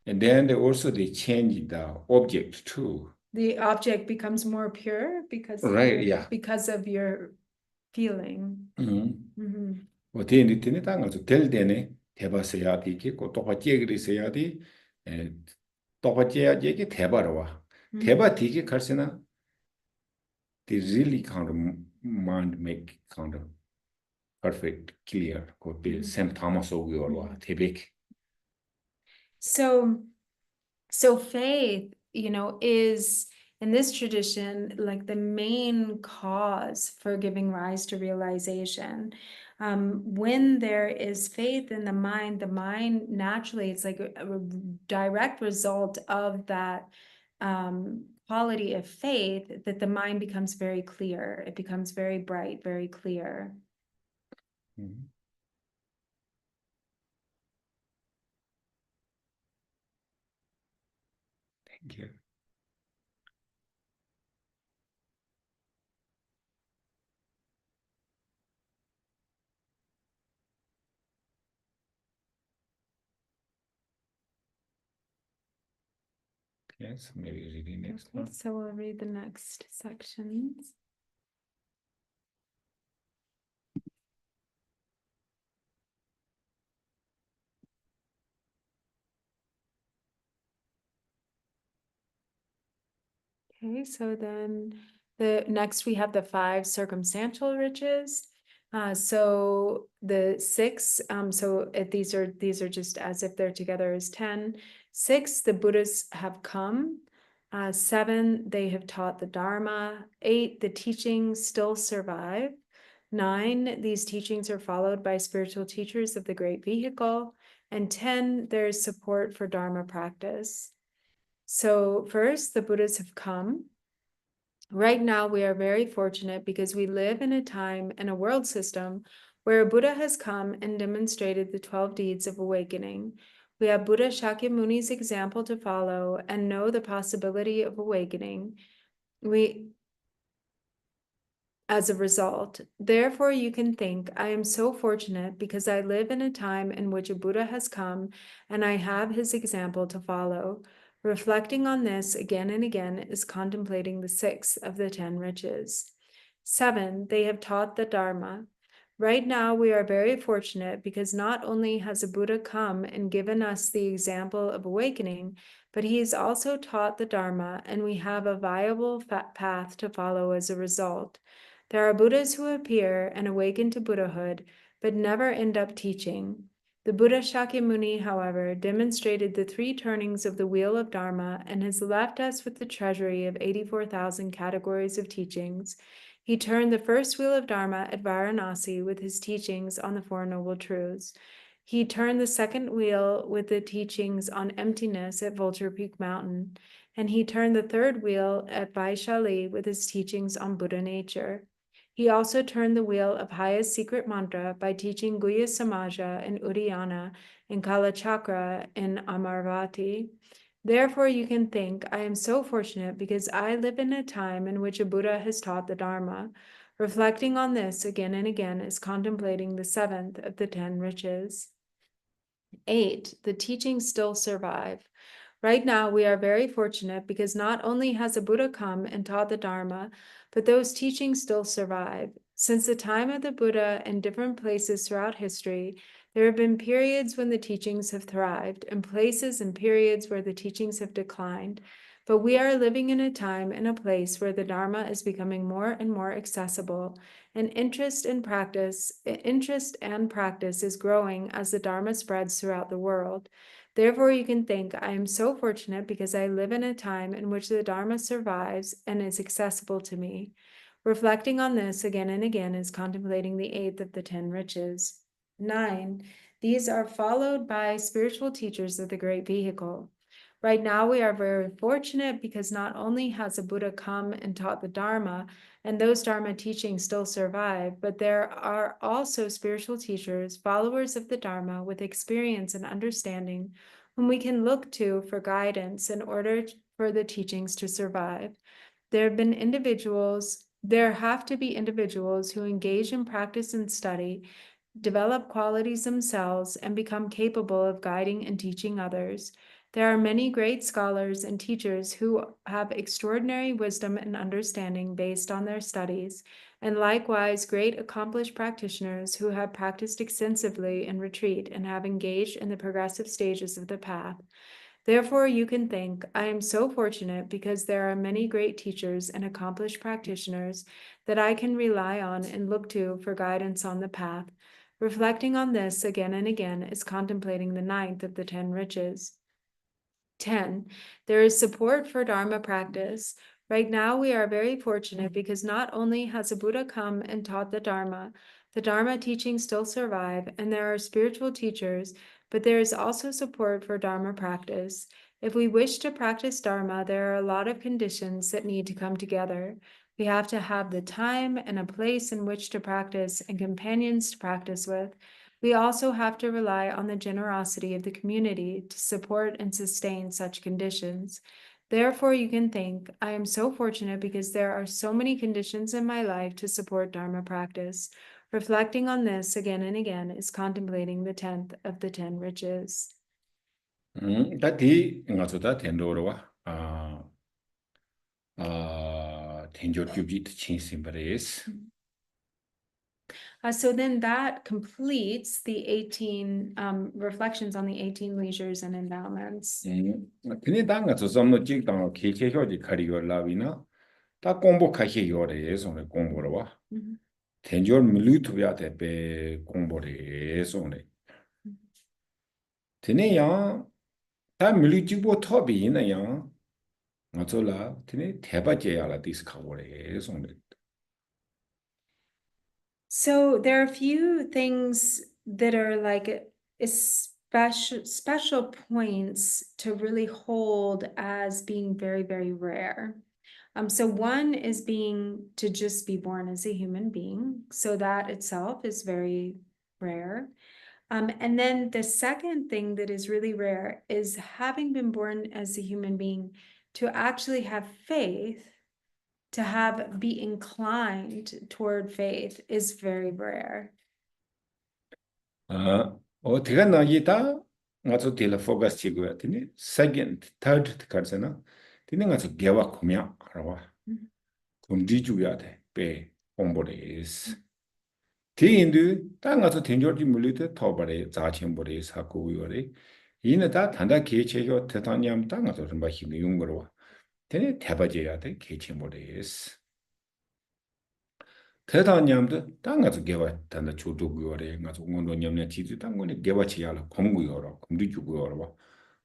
And then they change the object too. The object becomes more pure because Right, yeah. because of your feeling. 뭐 대니티네 당가서 될 때네 대바세야 되겠고 똑같이 그리세야 돼. 똑같이 얘기 대바로와. 대바 되게 갈세나 they really kind of mind make kind of perfect clear could be same Thomas or 대백. So faith, is in this tradition like the main cause for giving rise to realization. When there is faith in the mind naturally, it's like a direct result of that quality of faith, that the mind becomes very clear. It becomes very bright, very clear. Thank you. Yes, maybe reading next Okay, one. so we'll read the next sections. Okay, so then next we have the 5 circumstantial riches. So the 6, these are just as if they're together as 10. 6, the Buddhas have come. 7, they have taught the Dharma. 8, the teachings still survive. 9, these teachings are followed by spiritual teachers of the great vehicle. And 10, there is support for Dharma practice. So first, the Buddhas have come. Right now, we are very fortunate because we live in a time and a world system where a Buddha has come and demonstrated the 12 deeds of awakening. We have Buddha Shakyamuni's example to follow and know the possibility of awakening. As a result, therefore, you can think, I am so fortunate because I live in a time in which a Buddha has come and I have his example to follow. Reflecting on this again and again is contemplating the 6th of the 10 riches. 7, they have taught the Dharma. Right now, we are very fortunate because not only has a Buddha come and given us the example of awakening, but he has also taught the Dharma, and we have a viable path to follow as a result. There are Buddhas who appear and awaken to Buddhahood, but never end up teaching. The Buddha Shakyamuni, however, demonstrated the 3 turnings of the wheel of Dharma and has left us with the treasury of 84,000 categories of teachings. He turned the first wheel of Dharma at Varanasi with his teachings on the 4 Noble Truths. He turned the second wheel with the teachings on emptiness at Vulture Peak Mountain. And he turned the third wheel at Vaishali with his teachings on Buddha nature. He also turned the wheel of highest secret mantra by teaching Guhya Samaja in Udayana and Kalachakra in Amarvati. Therefore, you can think, I am so fortunate because I live in a time in which a Buddha has taught the Dharma. Reflecting on this again and again is contemplating the 7th of the 10 riches. 8, the teachings still survive. Right now, we are very fortunate because not only has a Buddha come and taught the Dharma, but those teachings still survive. Since the time of the Buddha in different places throughout history, there have been periods when the teachings have thrived, and places and periods where the teachings have declined. But we are living in a time and a place where the Dharma is becoming more and more accessible, and interest and practice is growing as the Dharma spreads throughout the world. Therefore, you can think, I am so fortunate because I live in a time in which the Dharma survives and is accessible to me. Reflecting on this again and again is contemplating the 8th of the 10 riches. 9, these are followed by spiritual teachers of the great vehicle. Right now, we are very fortunate because not only has a Buddha come and taught the Dharma, and those Dharma teachings still survive, but there are also spiritual teachers, followers of the Dharma with experience and understanding, whom we can look to for guidance in order for the teachings to survive. There have to be individuals who engage in practice and study, develop qualities themselves, and become capable of guiding and teaching others. There are many great scholars and teachers who have extraordinary wisdom and understanding based on their studies, and likewise great accomplished practitioners who have practiced extensively in retreat and have engaged in the progressive stages of the path. Therefore, you can think, I am so fortunate because there are many great teachers and accomplished practitioners that I can rely on and look to for guidance on the path. Reflecting on this again and again is contemplating the ninth of the 10 riches. 10. There is support for Dharma practice. Right now, we are very fortunate because not only has a Buddha come and taught the Dharma teachings still survive, and there are spiritual teachers, but there is also support for Dharma practice. If we wish to practice Dharma, there are a lot of conditions that need to come together. We have to have the time and a place in which to practice and companions to practice with. We also have to rely on the generosity of the community to support and sustain such conditions. Therefore, you can think, I am so fortunate because there are so many conditions in my life to support Dharma practice. Reflecting on this again and again is contemplating the 10th of the 10 riches. 다디 인가서다 텐도로와 텐조규비 친심바레스. So then that completes the 18 reflections on the 18 leisures and endowments. 근데 당가서 좀더 찍당 개체효지 가리고 라비나 다 공부하시 요래 손에 공부로 와. 텐조 밀루트비아데 베 공부를 손에. 드네야 다 밀루지고 터비나야. 맞을라. 드네 대바제야라 디스카고래 손에. So there are a few things that are like special points to really hold as being very, very rare. So one is being to just be born as a human being. So that itself is very rare. And then the second thing that is really rare is having been born as a human being to actually have faith, to be inclined toward faith is very rare. 어디가 나기다 가서 딜 포커스 지고야 되니 second third 가잖아 되는 가서 개와 구명 알아봐 금지주야 돼배 공부레스 뒤인도 땅 가서 된저지 물리대 터버레 자침버레 사고 요래 이는다 단다 개체요 대단냠 땅 가서 좀 힘이 용거로 되니 대바제야 돼 개체버레스 대단냠도 땅 가서 개와 단다 조도고요래 가서 원도 냠냐 지지 땅 거네 개와 지야라 공부요라 금지주고요라 봐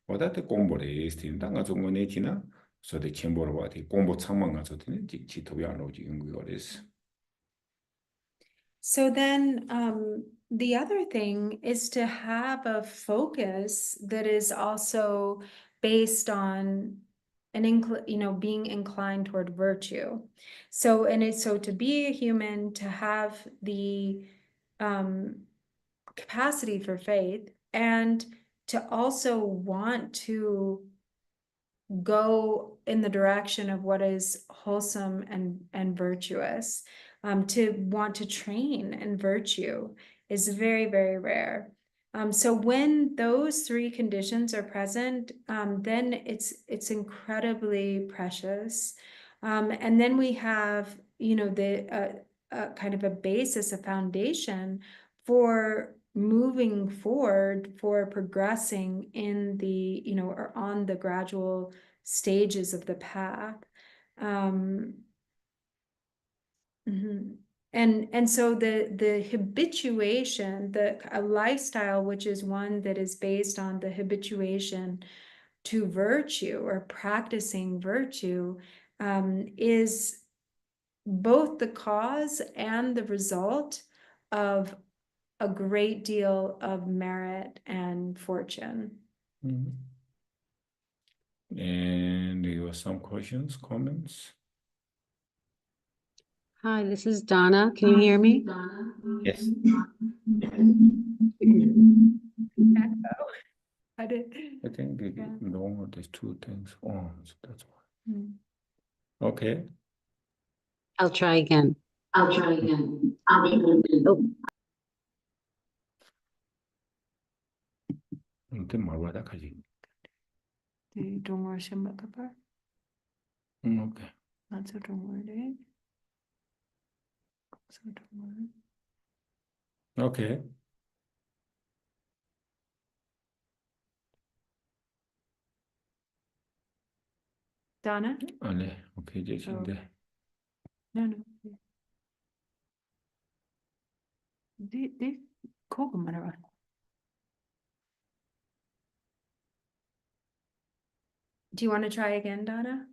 어다때 공부레스 되니 땅 가서 원에 지나 소대 첨보로 와 공부 창만 가서 되니 지토야로 지금 거레스. So then the other thing is to have a focus that is also based on being inclined toward virtue. So to be a human, to have the capacity for faith, and to also want to go in the direction of what is wholesome and virtuous. To want to train in virtue is very, very rare. So when those three conditions are present, then it's incredibly precious. And then we have, the kind of a basis, a foundation for moving forward, for progressing in the, or on the gradual stages of the path. And so the habituation, a lifestyle which is one that is based on the habituation to virtue or practicing virtue, is both the cause and the result of a great deal of merit and fortune. And there were some questions, comments? Hi, this is Donna. Can you hear me? Yes. I think there's two things on, so that's why. Okay. I'll try again. Oh. Something more what I can. Don't worry, Shambhakapar. Okay. Not so don't worry. So don't worry. Okay. Donna? 네, 오케이, 이제 근데 No. They kogo 말아봐. Do you want to try again, Donna?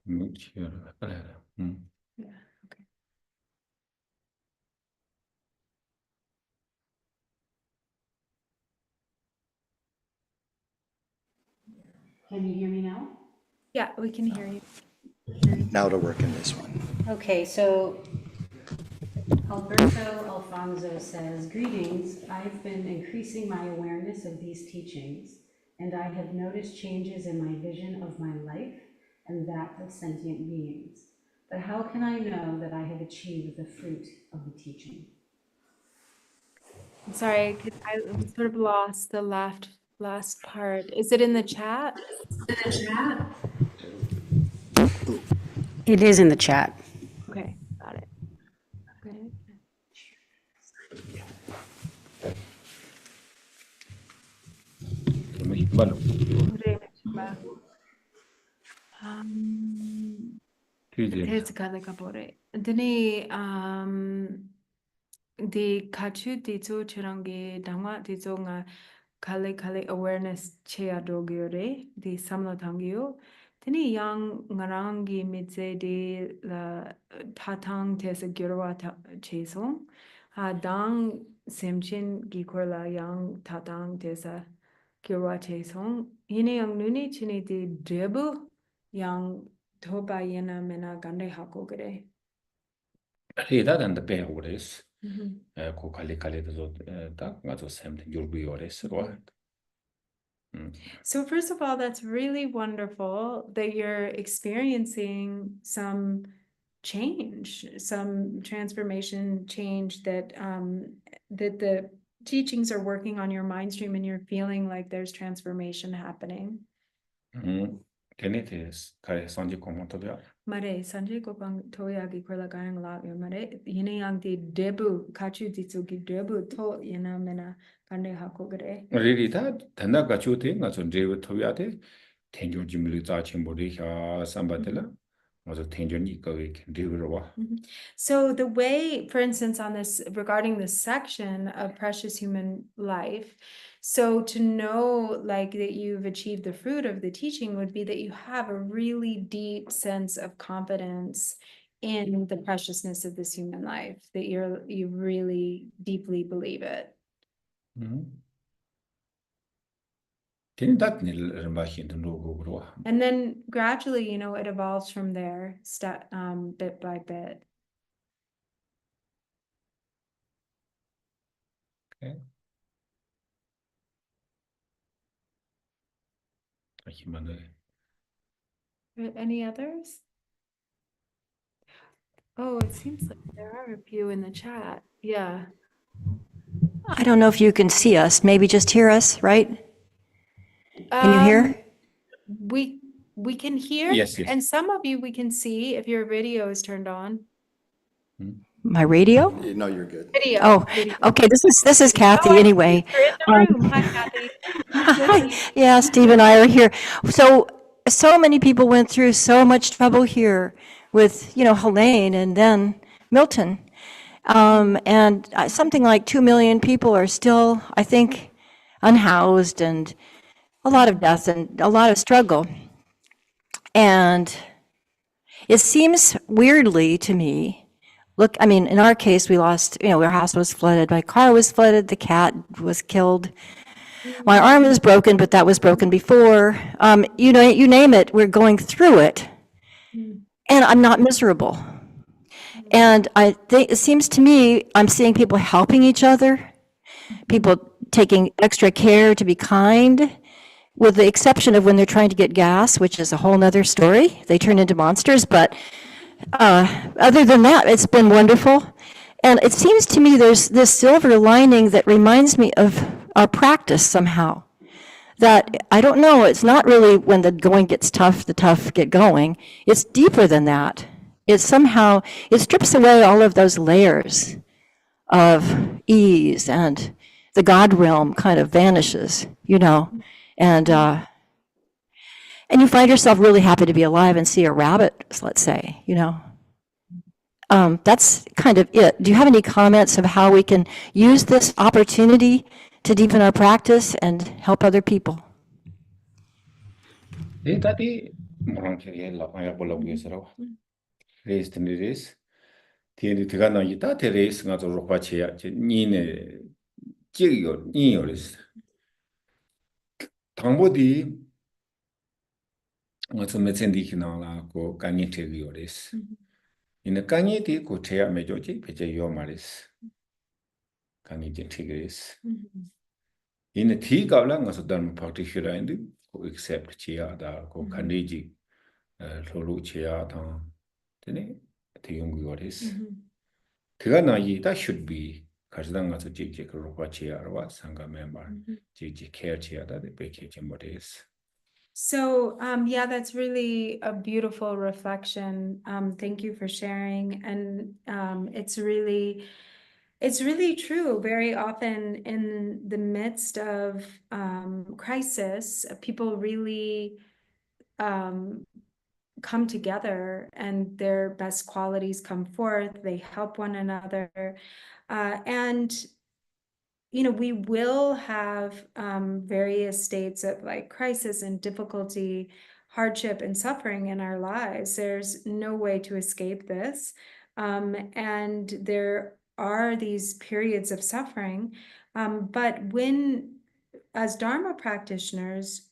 좀 헷갈려요. Yeah, okay. Can you hear me now? Yeah, we can hear you. Now to work in this one. Okay, so Alberto Alfonso says, greetings. I've been increasing my awareness of these teachings, and I have noticed changes in my vision of my life and that of sentient beings. But how can I know that I have achieved the fruit of the teaching? I'm sorry, I sort of lost the last part. Is it in the chat? It is in the chat. Okay, got it. Okay. 말로. 뒤지. 테스카가 보래. 드니 the kachu dizo chirangi dangwa dizo nga kale awareness chea dogyore di samla tangyo tini yang ngarangi mitse di la tatang tesa gyurwa chesong dang semchin gikorla yang tatang tesa gyurwa chesong yini yang nuni chini di debu yang toba yena mena gande hako gare. 리다던데 배우레스. 고 칼리도 딱 가서 샘든 요르비오레스로. So first of all, that's really wonderful that you're experiencing some change, some transformation change that that the teachings are working on your mind stream and you're feeling like there's transformation happening. 테네테스 가에 선지 공원도야. Mare sanjay ko pang toyagi korla kayang la yo mare yene yang di debu kachu ditsugi debu to yena mena kande hako gare. 리리다 단나가 주테 가서 제브 토야데 텐조 짐리 자침보리샤 삼바텔라. 맞아 텐조니 거기 리그로와. So the way, for instance, on this regarding this section of precious human life, so to know like that you've achieved the fruit of the teaching would be that you have a really deep sense of confidence in the preciousness of this human life, that you really deeply believe it. 테네다 닐 마힌도 노고로. And then gradually, it evolves from there, bit by bit. Okay. Any others? Oh, it seems like there are a few in the chat. Yeah. I don't know if you can see us, maybe just hear us, right? Can you hear? We can hear. Yes. And some of you we can see if your video is turned on. My radio? No, you're good. Video. Oh, okay, this is Kathy anyway. You're in the room. Hi, Kathy. Hi. Yeah, Steve and I are here. So many people went through so much trouble here with, Helene and then Milton. And something like 2 million people are still, I think, unhoused, and a lot of death and a lot of struggle. And it seems weirdly to me, look, I mean, in our case, we lost, our house was flooded, my car was flooded, the cat was killed. My arm is broken, but that was broken before. You name it, we're going through it. And I'm not miserable. And I think it seems to me I'm seeing people helping each other, people taking extra care to be kind, with the exception of when they're trying to get gas, which is a whole nother story. They turn into monsters, but other than that, it's been wonderful. And it seems to me there's this silver lining that reminds me of our practice somehow. That, I don't know, it's not really when the going gets tough, the tough get going. It's deeper than that. It's somehow, it strips away all of those layers of ease, and the God realm kind of vanishes, and you find yourself really happy to be alive and see a rabbit, let's say, That's kind of it. Do you have any comments of how we can use this opportunity to deepen our practice and help other people? Tadi orang kiri lah, ayah bola buat serau. Race tni race. Tiada tiga na kita race ngatur rupa cia, ni ne ciyo ni oris. Tangbo di ngatur mesin di kena lah ko kanyi tegi oris. Ina kanyi di ko cia mejo ci pece yo maris. Kanyi tegi oris. Ina tiga lah ngatur dharma practitioner ini ko accept cia da ko kanji lulu cia da. Tene tiung oris. Tiga na ita should be Kajdan ngatur jik rupa cia arwa sangha member jik care cia da de peke chimbodes. So, yeah, that's really a beautiful reflection. Thank you for sharing. And it's really true. Very often in the midst of crisis, people really come together and their best qualities come forth. They help one another. And we will have various states of like crisis and difficulty, hardship and suffering in our lives. There's no way to escape this. And there are these periods of suffering. But as Dharma practitioners,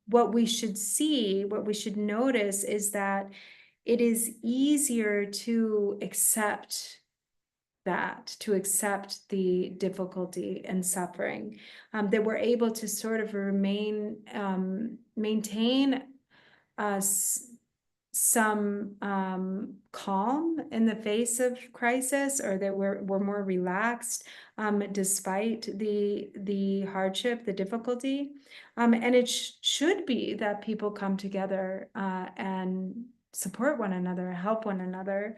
what we should see, what we should notice is that it is easier to accept the difficulty and suffering, that we're able to sort of maintain some calm in the face of crisis, or that we're more relaxed despite the hardship, the difficulty, and it should be that people come together and support one another, help one another.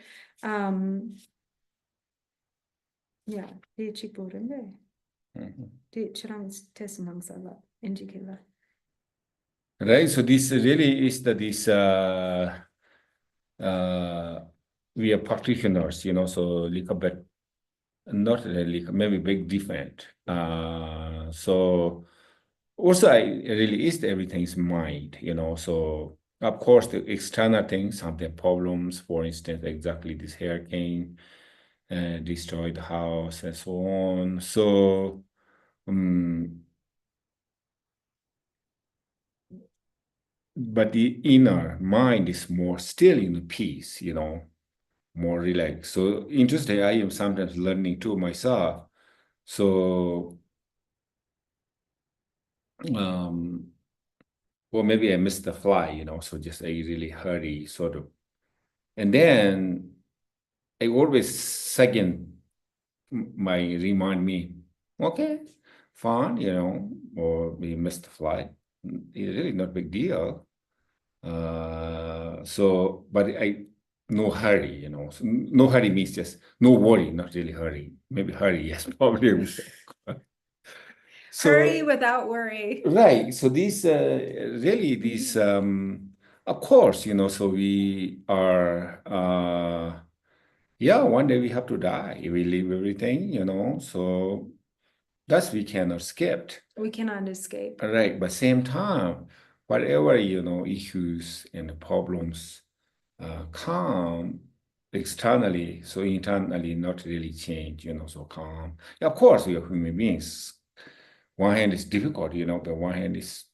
Yeah, det chikburen det. Det chirang tesmang sala indicate. Right, so this really is that we are practitioners, so little bit, not really, maybe big different. So also I really is everything is mind, so of course the external things, something problems, for instance, exactly this hurricane destroyed the house and so on. So but the inner mind is more still in peace, more relaxed. So interesting, I am sometimes learning too myself. So, well, maybe I missed the fly, so just I really hurry, sort of. And then I always remind me, okay, fine, or we missed the flight. It's really not a big deal. So, but no hurry, so no hurry means just no worry, not really hurry. Maybe hurry, yes, probably. So, hurry without worry. Right. So these, of course, so we are, one day we have to die. We leave everything, so that's we cannot escape. We cannot escape. Right. But same time, whatever, issues and problems come externally, so internally not really change, so calm. Of course, we are human beings. One hand is difficult, but one hand is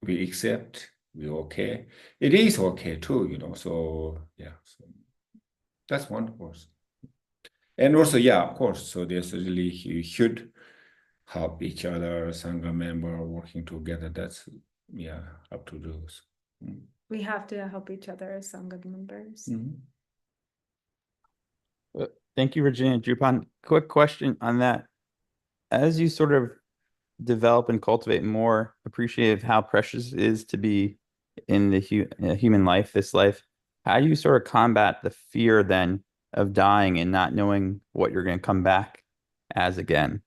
we accept, we're okay. It is okay too, so yeah. So that's one, of course. And also, of course, so there's really, you should help each other, Sangha member working together. That's, yeah, up to those. We have to help each other as Sangha members. Thank you, Virginia. Drupon, quick question on that. As you sort of develop and cultivate more appreciative how precious it is to be in the human life, this life, how do you sort of combat the fear then of dying and not knowing what you're going to come back as again?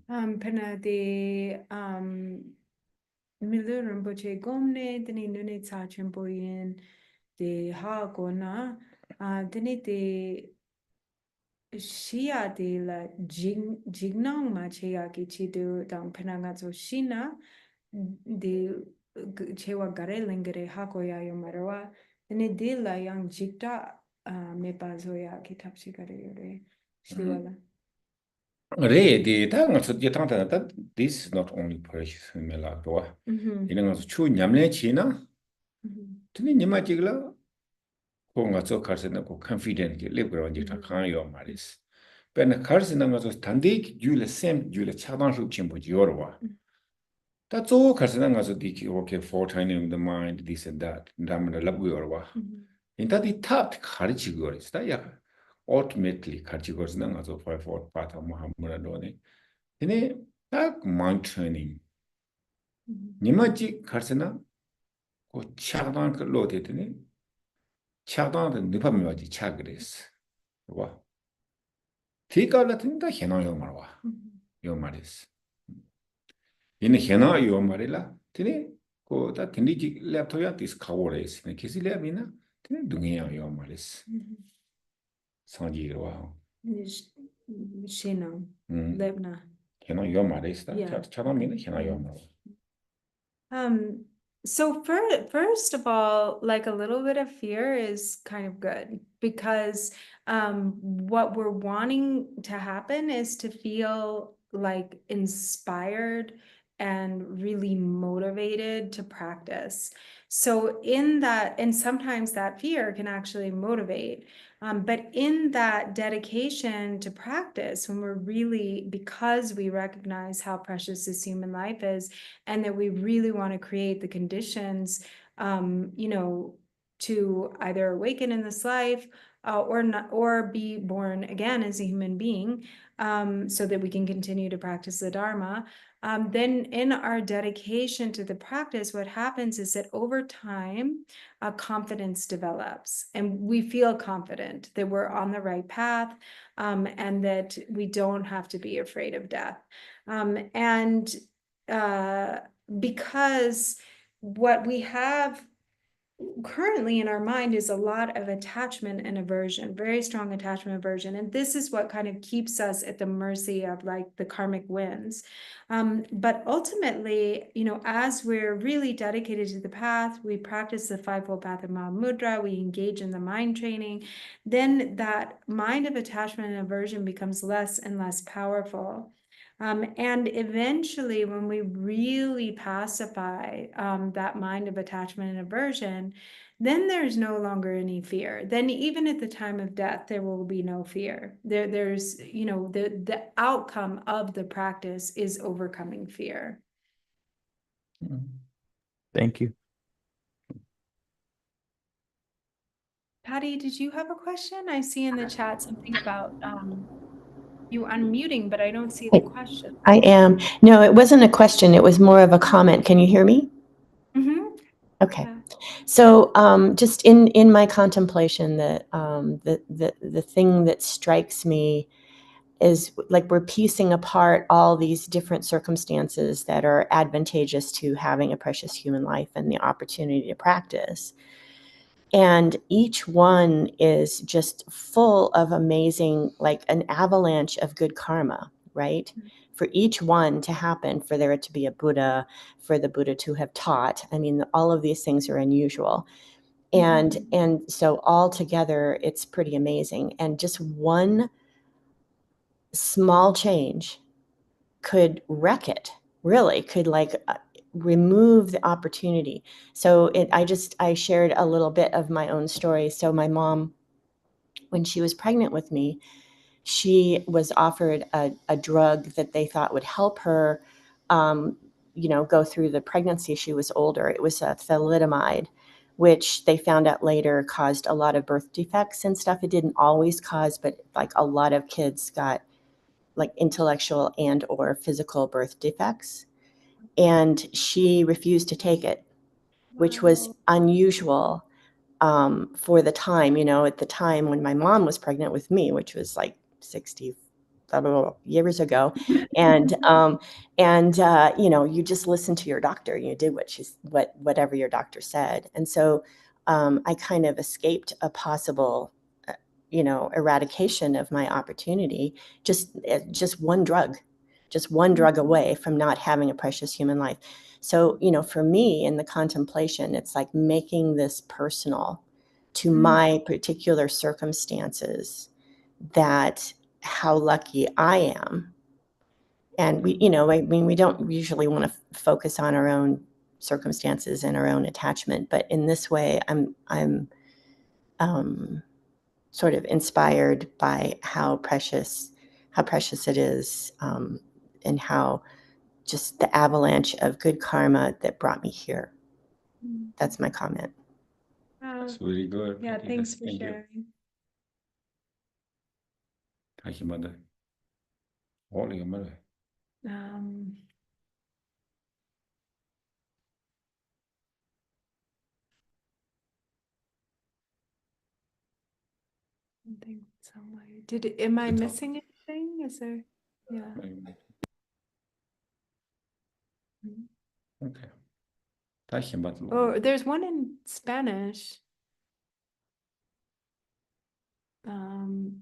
Pena de Milu Rinpoche Gomne, Dini Nune Tsa Chimpoyin, de Ha Gona, Dini de Shia de la Jignong Machea Kichidu, Dang Penangazo Shina, de Chewa Gare Lingere Hakoya Yomarawa, Dini de la Yang Jikta Mepazoya Kitapshikare Yore, Shliwala. This is not only precious in my life. You know, chu nyamle china. Tini nima chigla. Ko nga so karsena ko confident ki live ground jita khan yo maris. Pen karsena nga so tandik jule sem jule chadang shu chimbo yorwa. That's all karsena nga so diki okay foretelling the mind this and that. Ndamana labu yorwa. In that it tapped karichi goris. That ya. Ultimately, categories na nga so Fivefold path of Mahamudra done. Tine tak mind training. Nimaji karsena ko chagdan ka lo te tine chagdan de nipa miwaji chagres. Wa. Tika la tine ta hena yo marwa. Yo maris. Ine hena yo marila tine ko ta tine ji laptop ya tis kawores. Ne kisi le abina tine dungiya yo maris. Sanji wa. Shino, Lebna. So first of all, like a little bit of fear is kind of good because what we're wanting to happen is to feel like inspired and really motivated to practice. So in that, and sometimes that fear can actually motivate. But in that dedication to practice, when we're really, because we recognize how precious this human life is, and that we really want to create the conditions, to either awaken in this life or not, or be born again as a human being, so that we can continue to practice the Dharma. Then in our dedication to the practice, what happens is that over time, confidence develops and we feel confident that we're on the right path, and that we don't have to be afraid of death. Because what we have currently in our mind is a lot of attachment and aversion, very strong attachment and aversion. And this is what kind of keeps us at the mercy of like the karmic winds. But ultimately, as we're really dedicated to the path, we practice the Fivefold path of Mahamudra, we engage in the mind training, then that mind of attachment and aversion becomes less and less powerful. And eventually, when we really pacify that mind of attachment and aversion, then there's no longer any fear. Then even at the time of death, there will be no fear. There's, the outcome of the practice is overcoming fear. Thank you. Patty, did you have a question? I see in the chat something about you unmuting, but I don't see the question. I am. No, it wasn't a question. It was more of a comment. Can you hear me? Mm-hmm. Okay. Yeah. So just in my contemplation, the thing that strikes me is like we're piecing apart all these different circumstances that are advantageous to having a precious human life and the opportunity to practice. And each one is just full of amazing, like an avalanche of good karma, right? For each one to happen, for there to be a Buddha, for the Buddha to have taught. I mean, all of these things are unusual. And so all together, it's pretty amazing. And just one small change could wreck it, really, could remove the opportunity. So I shared a little bit of my own story. So my mom, when she was pregnant with me, she was offered a drug that they thought would help her, go through the pregnancy. She was older. It was a thalidomide, which they found out later caused a lot of birth defects and stuff. It didn't always cause, but like a lot of kids got like intellectual and or physical birth defects. And she refused to take it, which was unusual for the time, at the time when my mom was pregnant with me, which was like 60 years ago. And, you just listened to your doctor, you did whatever your doctor said. And so I kind of escaped a possible, eradication of my opportunity, just one drug away from not having a precious human life. So, for me in the contemplation, it's like making this personal to my particular circumstances, that how lucky I am. And we don't usually want to focus on our own circumstances and our own attachment, but in this way, I'm sort of inspired by how precious it is, and how just the avalanche of good karma that brought me here. That's my comment. That's very good. Yeah, thanks for Thank you. sharing. Thank you, Mother. All your mother. I think somebody am I missing anything? Is there? Yeah. Okay. Thank you, Mother. Oh, there's one in Spanish.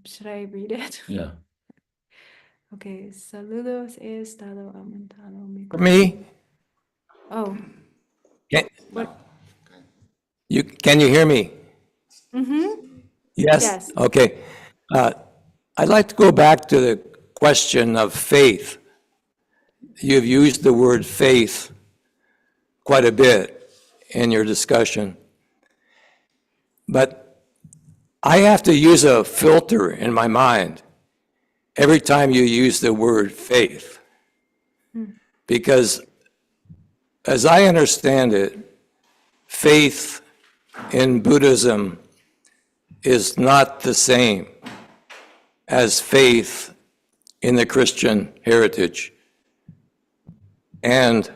Should I read it? Yeah. Okay. Saludos, he estado aumentado mi For me, Oh. can What? can you hear me? Mm-hmm. Yes? Yes. Okay. I'd like to go back to the question of faith. You've used the word faith quite a bit in your discussion. But I have to use a filter in my mind every time you use the word faith. Because as I understand it, faith in Buddhism is not the same as faith in the Christian heritage. And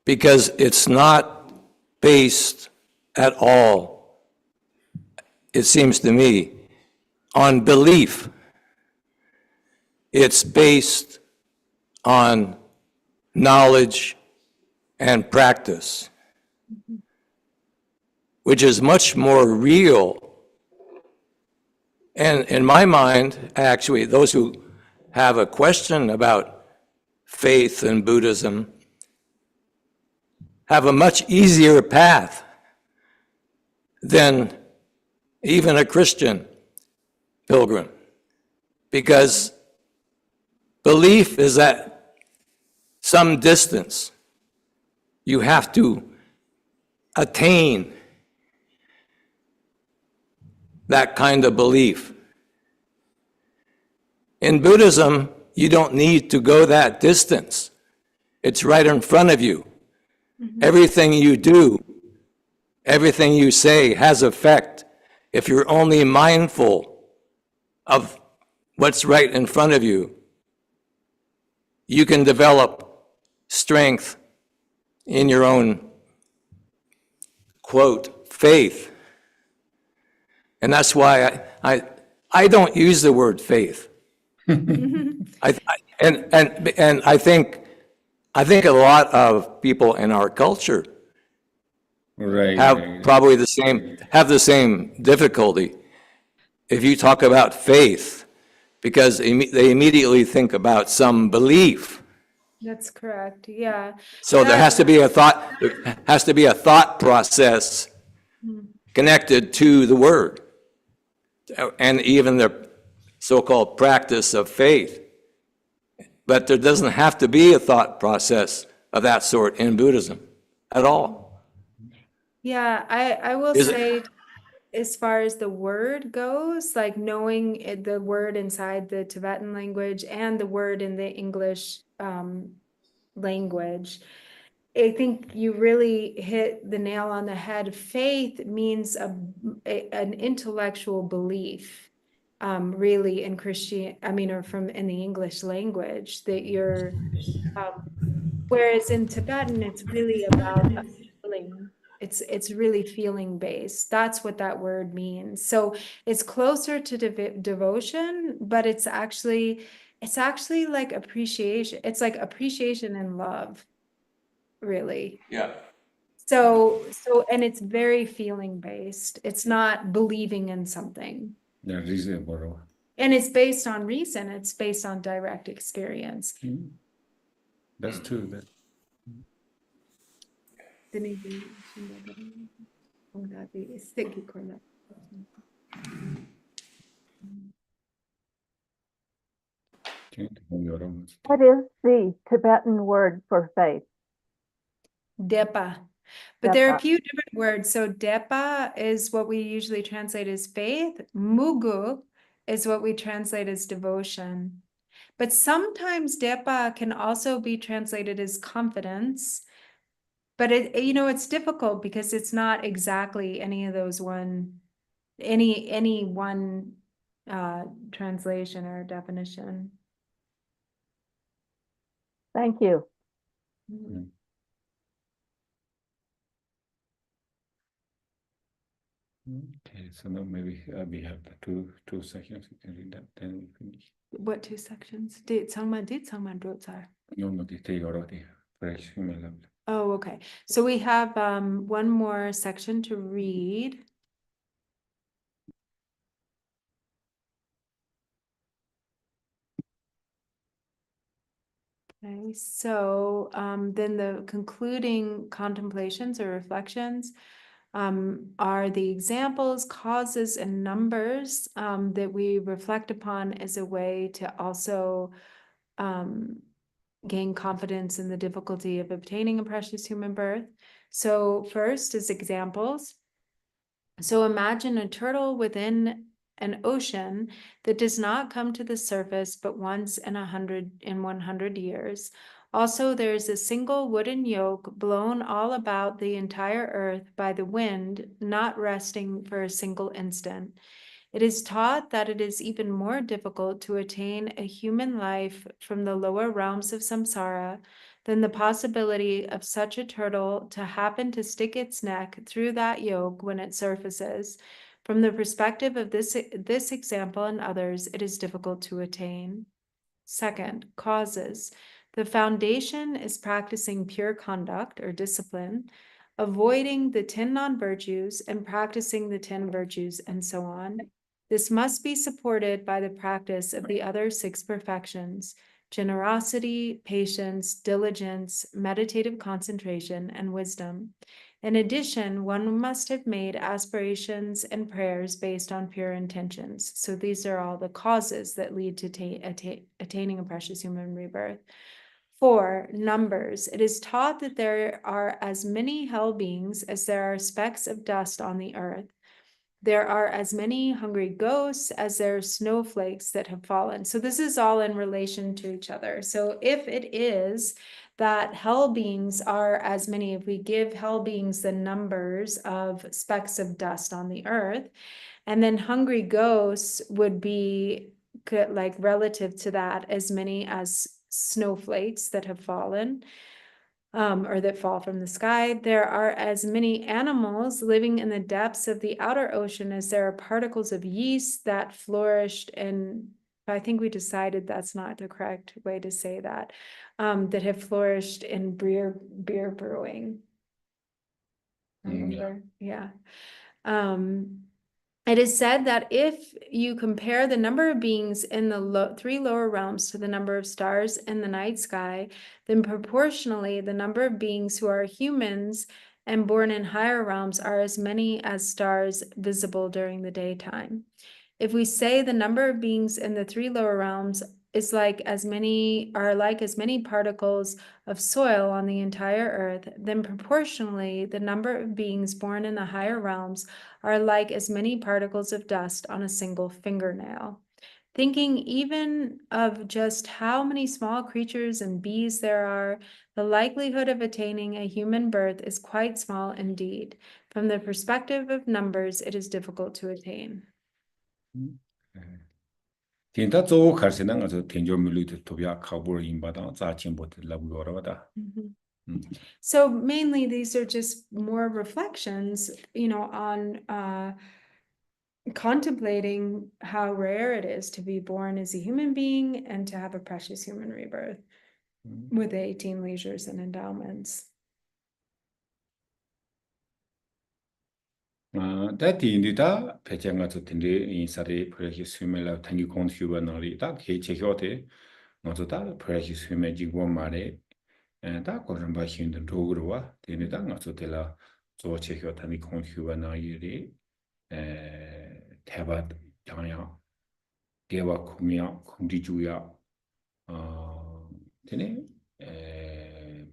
because it's not based at all, it seems to me, on belief. It's based on knowledge and practice, which is much more real. And in my mind, actually, those who have a question about faith in Buddhism have a much easier path than even a Christian pilgrim, because belief is at some distance. You have to attain that kind of belief. In Buddhism, you don't need to go that distance. It's right in front of you. Everything you do, everything you say has effect if you're only mindful of what's right in front of you. You can develop strength in your own, quote, faith. And that's why I don't use the word faith. And I think a lot of people in our culture have probably the same difficulty. If you talk about faith, because they immediately think about some belief. That's correct. Yeah. So there has to be a thought process connected to the word, and even the so-called practice of faith. But there doesn't have to be a thought process of that sort in Buddhism at all. Yeah, I will say as far as the word goes, like knowing the word inside the Tibetan language and the word in the English language, I think you really hit the nail on the head. Faith means an intellectual belief, really in Christian, I mean, or from in the English language that you're, whereas in Tibetan, it's really about a feeling. It's really feeling based. That's what that word means. So it's closer to devotion, but it's actually like appreciation. It's like appreciation and love, really. Yeah. So, and it's very feeling based. It's not believing in something. Yeah, reasonable. And it's based on reason. It's based on direct experience. That's true. That What is the Tibetan word for faith? Depa. But there are a Depa. few different words. So depa is what we usually translate as faith. Mugu is what we translate as devotion. But sometimes depa can also be translated as confidence. But it's difficult because it's not exactly any of those any one translation or definition. Thank you. okay. So now maybe we have two sections. You can read that. Then we finish. What 2 sections? Did someone are? No, no, they already fresh human level. Oh, okay. So we have one more section to read. Okay, so then the concluding contemplations or reflections are the examples, causes, and numbers that we reflect upon as a way to also gain confidence in the difficulty of obtaining a precious human birth. So first is examples. So imagine a turtle within an ocean that does not come to the surface but once in 100 years. Also, there is a single wooden yoke blown all about the entire earth by the wind, not resting for a single instant. It is taught that it is even more difficult to attain a human life from the lower realms of samsara than the possibility of such a turtle to happen to stick its neck through that yoke when it surfaces. From the perspective of this example and others, it is difficult to attain. Second, causes. The foundation is practicing pure conduct or discipline, avoiding the 10 non-virtues and practicing the 10 virtues, and so on. This must be supported by the practice of the other 6 perfections: generosity, patience, diligence, meditative concentration, and wisdom. In addition, one must have made aspirations and prayers based on pure intentions. So these are all the causes that lead to attaining a precious human rebirth. 4, numbers. It is taught that there are as many hell beings as there are specks of dust on the earth. There are as many hungry ghosts as there are snowflakes that have fallen. So this is all in relation to each other. So if it is that hell beings are as many, if we give hell beings the numbers of specks of dust on the earth, and then hungry ghosts would be like relative to that as many as snowflakes that have fallen. Or that fall from the sky. There are as many animals living in the depths of the outer ocean as there are particles of yeast that flourished in, I think we decided that's not the correct way to say that, that have flourished in beer brewing. Remember? Yeah. It is said that if you compare the number of beings in the 3 lower realms to the number of stars in the night sky, then proportionally the number of beings who are humans and born in higher realms are as many as stars visible during the daytime. If we say the number of beings in the 3 lower realms are like as many particles of soil on the entire earth, then proportionally the number of beings born in the higher realms are like as many particles of dust on a single fingernail. Thinking even of just how many small creatures and bees there are, the likelihood of attaining a human birth is quite small indeed. From the perspective of numbers, it is difficult to attain. Tinta zo karsina nga zo tenjo milu tobya kabur imbada za chimbo labu yorada. So mainly these are just more reflections, on contemplating how rare it is to be born as a human being and to have a precious human rebirth with 18 leisures and endowments. Da tindi da pecha nga zo tindi insari preki sume la tangi kong huwa nari da ke chekyote nga zo da preki sume jingwa mare da koramba hindu dogurwa tindi da nga zo tila zo chekyo tangi kong huwa nari ri teba jangya dewa kumya kumdi juya tindi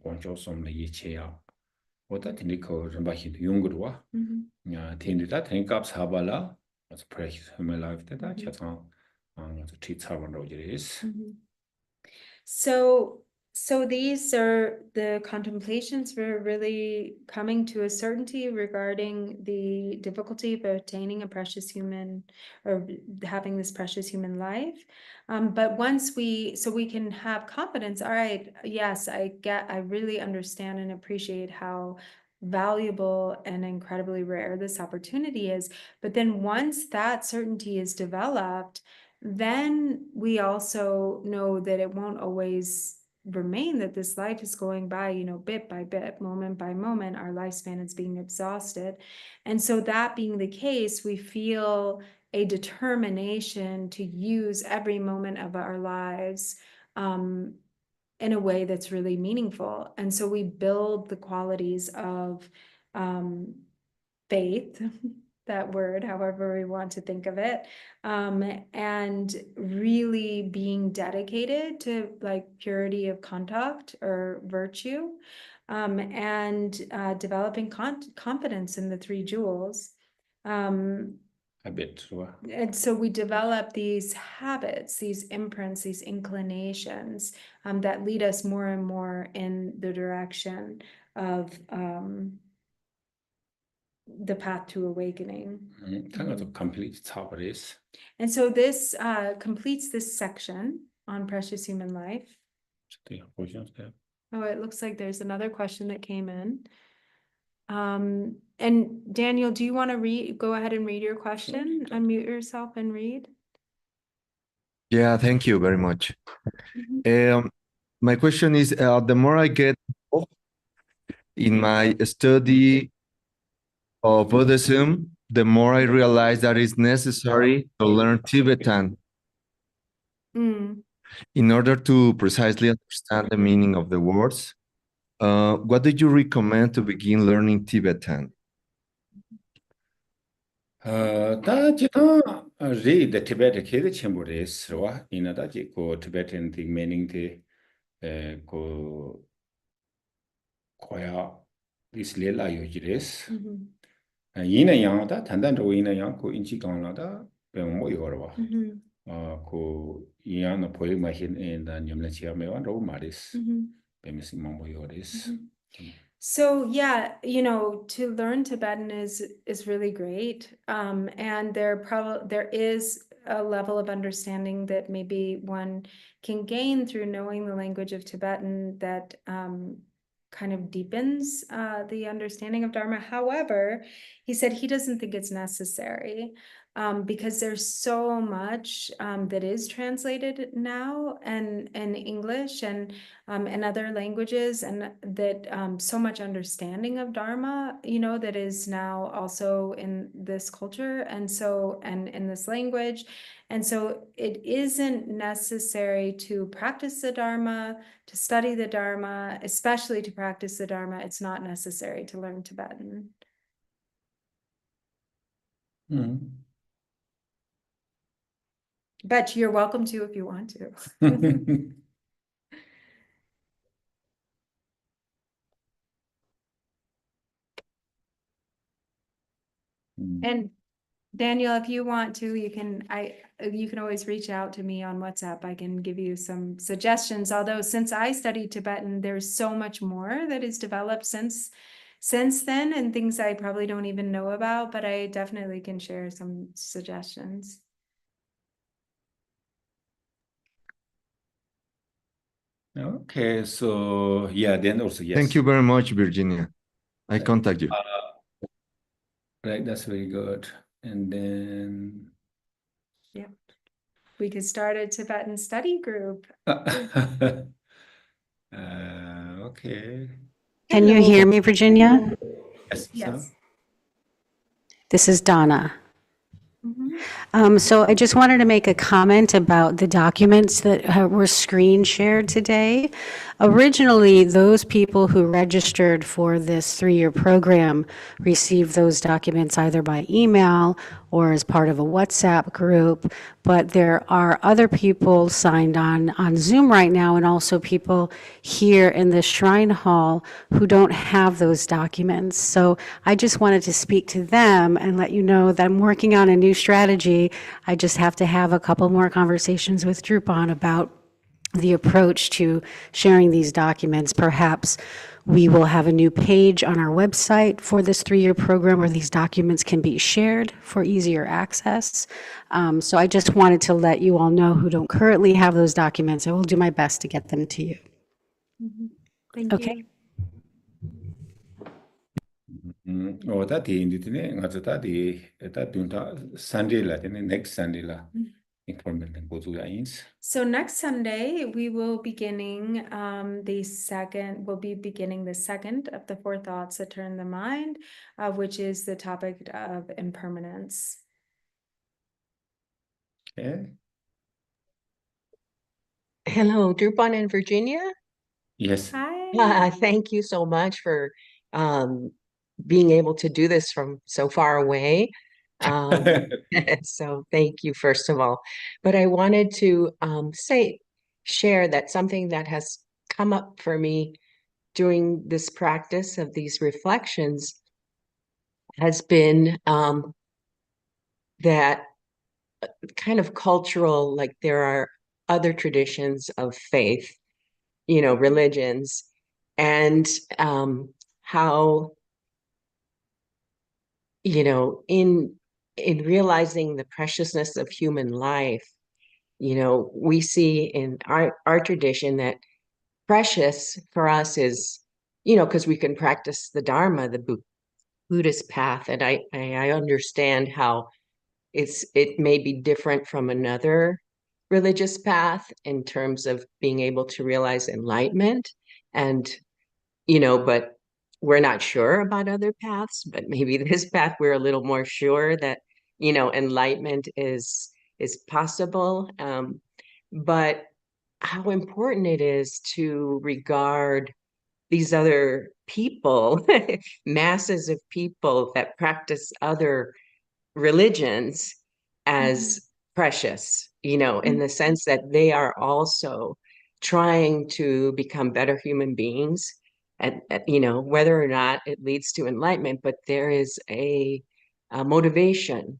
gongcho somla yecheya oda tindi ko ramba hindu yungurwa tindi da tindi kap sabala as precious human life da chatang to treat someone rogeris. So these are the contemplations for really coming to a certainty regarding the difficulty of attaining a precious human or having this precious human life. But once we can have confidence, all right, yes, I really understand and appreciate how valuable and incredibly rare this opportunity is. But then once that certainty is developed, then we also know that it won't always remain, that this life is going by, bit by bit, moment by moment, our lifespan is being exhausted. And so that being the case, we feel a determination to use every moment of our lives in a way that's really meaningful. And so we build the qualities of faith, that word, however we want to think of it, and really being dedicated to like purity of conduct or virtue, and developing confidence in the three jewels. Habit. And so we develop these habits, these imprints, these inclinations that lead us more and more in the direction of the path to awakening. And so this completes this section on precious human life. Oh, it looks like there's another question that came in. And Daniel, do you want to go ahead and read your question? Unmute yourself and read. Yeah, thank you very much. My question is, the more I get in my study of Buddhism, the more I realize that it's necessary to learn Tibetan in order to precisely understand the meaning of the words. What do you recommend to begin learning Tibetan? Read the Tibetan kid chambers, in a go Tibetan thing meaning the go koya this lela yojires. Yina yangada, Tandan Roina Yanko Inchi Ganada, Bemo Yorwa. Ko Yana Poi Mahin and Yamlachia Mewan Romaris, Bemis Mambo Yoris. So yeah, to learn Tibetan is really great. And there is a level of understanding that maybe one can gain through knowing the language of Tibetan that kind of deepens the understanding of Dharma. However, he said he doesn't think it's necessary because there's so much that is translated now and in English and in other languages, and that so much understanding of Dharma, that is now also in this culture and in this language. And so it isn't necessary to practice the Dharma, to study the Dharma, especially to practice the Dharma. It's not necessary to learn Tibetan. But you're welcome to if you want to. And Daniel, if you want to, you can always reach out to me on WhatsApp. I can give you some suggestions. Although since I studied Tibetan, there's so much more that is developed since then, and things I probably don't even know about, but I definitely can share some suggestions. Okay, so yeah, then also yes. Thank you very much, Virginia. I contact you. Right, that's very good. And then Yeah, we could start a Tibetan study group. okay. Can you hear me, Virginia? Yes. Yes. This is Donna. Mm-hmm. So I just wanted to make a comment about the documents that were screen shared today. Originally, those people who registered for this 3-year program received those documents either by email or as part of a WhatsApp group, but there are other people signed on Zoom right now, and also people here in the Shrine Hall who don't have those documents. So I just wanted to speak to them and let you know that I'm working on a new strategy. I just have to have a couple more conversations with Drupon about the approach to sharing these documents. Perhaps we will have a new page on our website for this 3-year program where these documents can be shared for easier access. So I just wanted to let you all know who don't currently have those documents. I will do my best to get them to you. Mm-hmm. Thank Okay. you. That Sunday next Sunday information goes. So next Sunday, we will be beginning the second of the 4 thoughts that turn the mind, which is the topic of impermanence. Okay. Hello, Drupon in Virginia. Yes. Hi. Thank you so much for being able to do this from so far away. So thank you, first of all. But I wanted to share that something that has come up for me during this practice of these reflections has been that kind of cultural, like there are other traditions of faith, religions, and how, in realizing the preciousness of human life, we see in our tradition that precious for us is, because we can practice the Dharma, the Buddhist path, and I understand how it may be different from another religious path in terms of being able to realize enlightenment, and but we're not sure about other paths, but maybe this path we're a little more sure that enlightenment is possible. But how important it is to regard these other people, masses of people that practice other religions, as precious, in the sense that they are also trying to become better human beings, and whether or not it leads to enlightenment, but there is a motivation,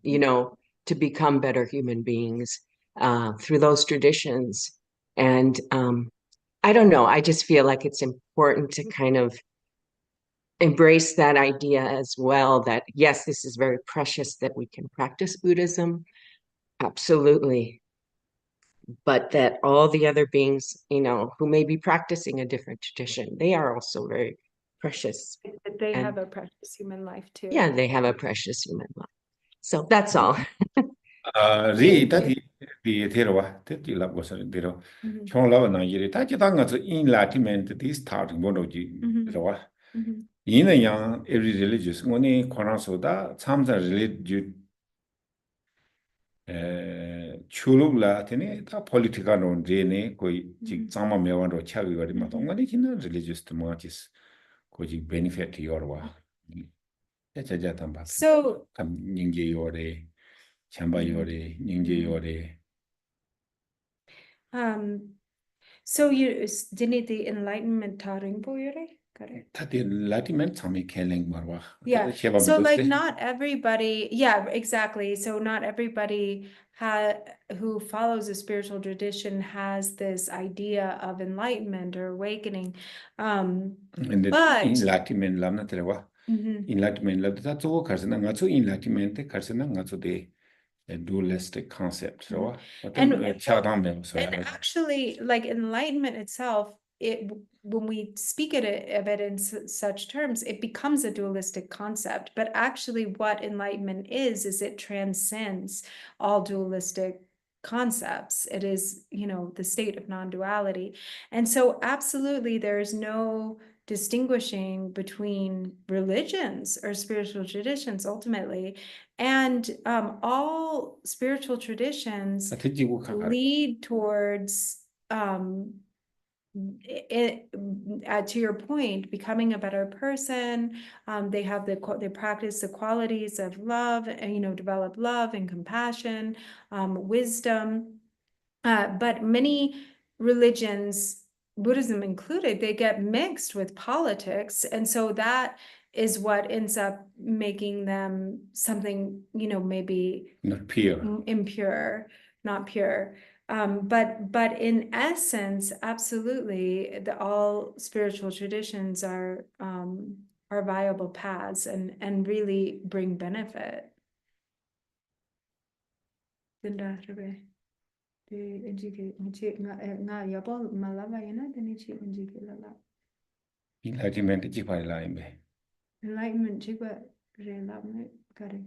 to become better human beings through those traditions. And I don't know, I just feel like it's important to kind of embrace that idea as well, that yes, this is very precious that we can practice Buddhism, absolutely, but that all the other beings, who may be practicing a different tradition, they are also very precious. They And have a precious human life too. yeah, they have a precious human life. So that's all. Every religious only Koransoda, Samsa religion Chulugla, Tene, politica non rene, koi Jama Mewando Chavi, Matongani, religious to Martis, koji benefit Yorwa. So Come Ningi Yore. chamba yore, nyingje yore. So you didn't the enlightenment taring boyore? Got it. Tati enlightenment tami keling marwa. Yeah. So like not everybody, yeah, exactly. So not everybody who follows a spiritual tradition has this idea of enlightenment or awakening. But enlightenment lamna telewa. Mhm. Enlightenment lab that's all karsana ngatsu enlightenment karsana ngatsu de a dualistic concept. So And actually, like enlightenment itself, when we speak of it in such terms, it becomes a dualistic concept. But actually, what enlightenment is it transcends all dualistic concepts. It is, the state of non-duality. And so absolutely, there is no distinguishing between religions or spiritual traditions ultimately. And all spiritual traditions lead towards to your point, becoming a better person. They practice the qualities of love and develop love and compassion, wisdom. But many religions, Buddhism included, they get mixed with politics, and so that is what ends up making them something maybe not pure, impure, not pure. But in essence, absolutely, all spiritual traditions are viable paths and really bring benefit. enlightenment jipa laimbe. Enlightenment jipa enlightenment kare.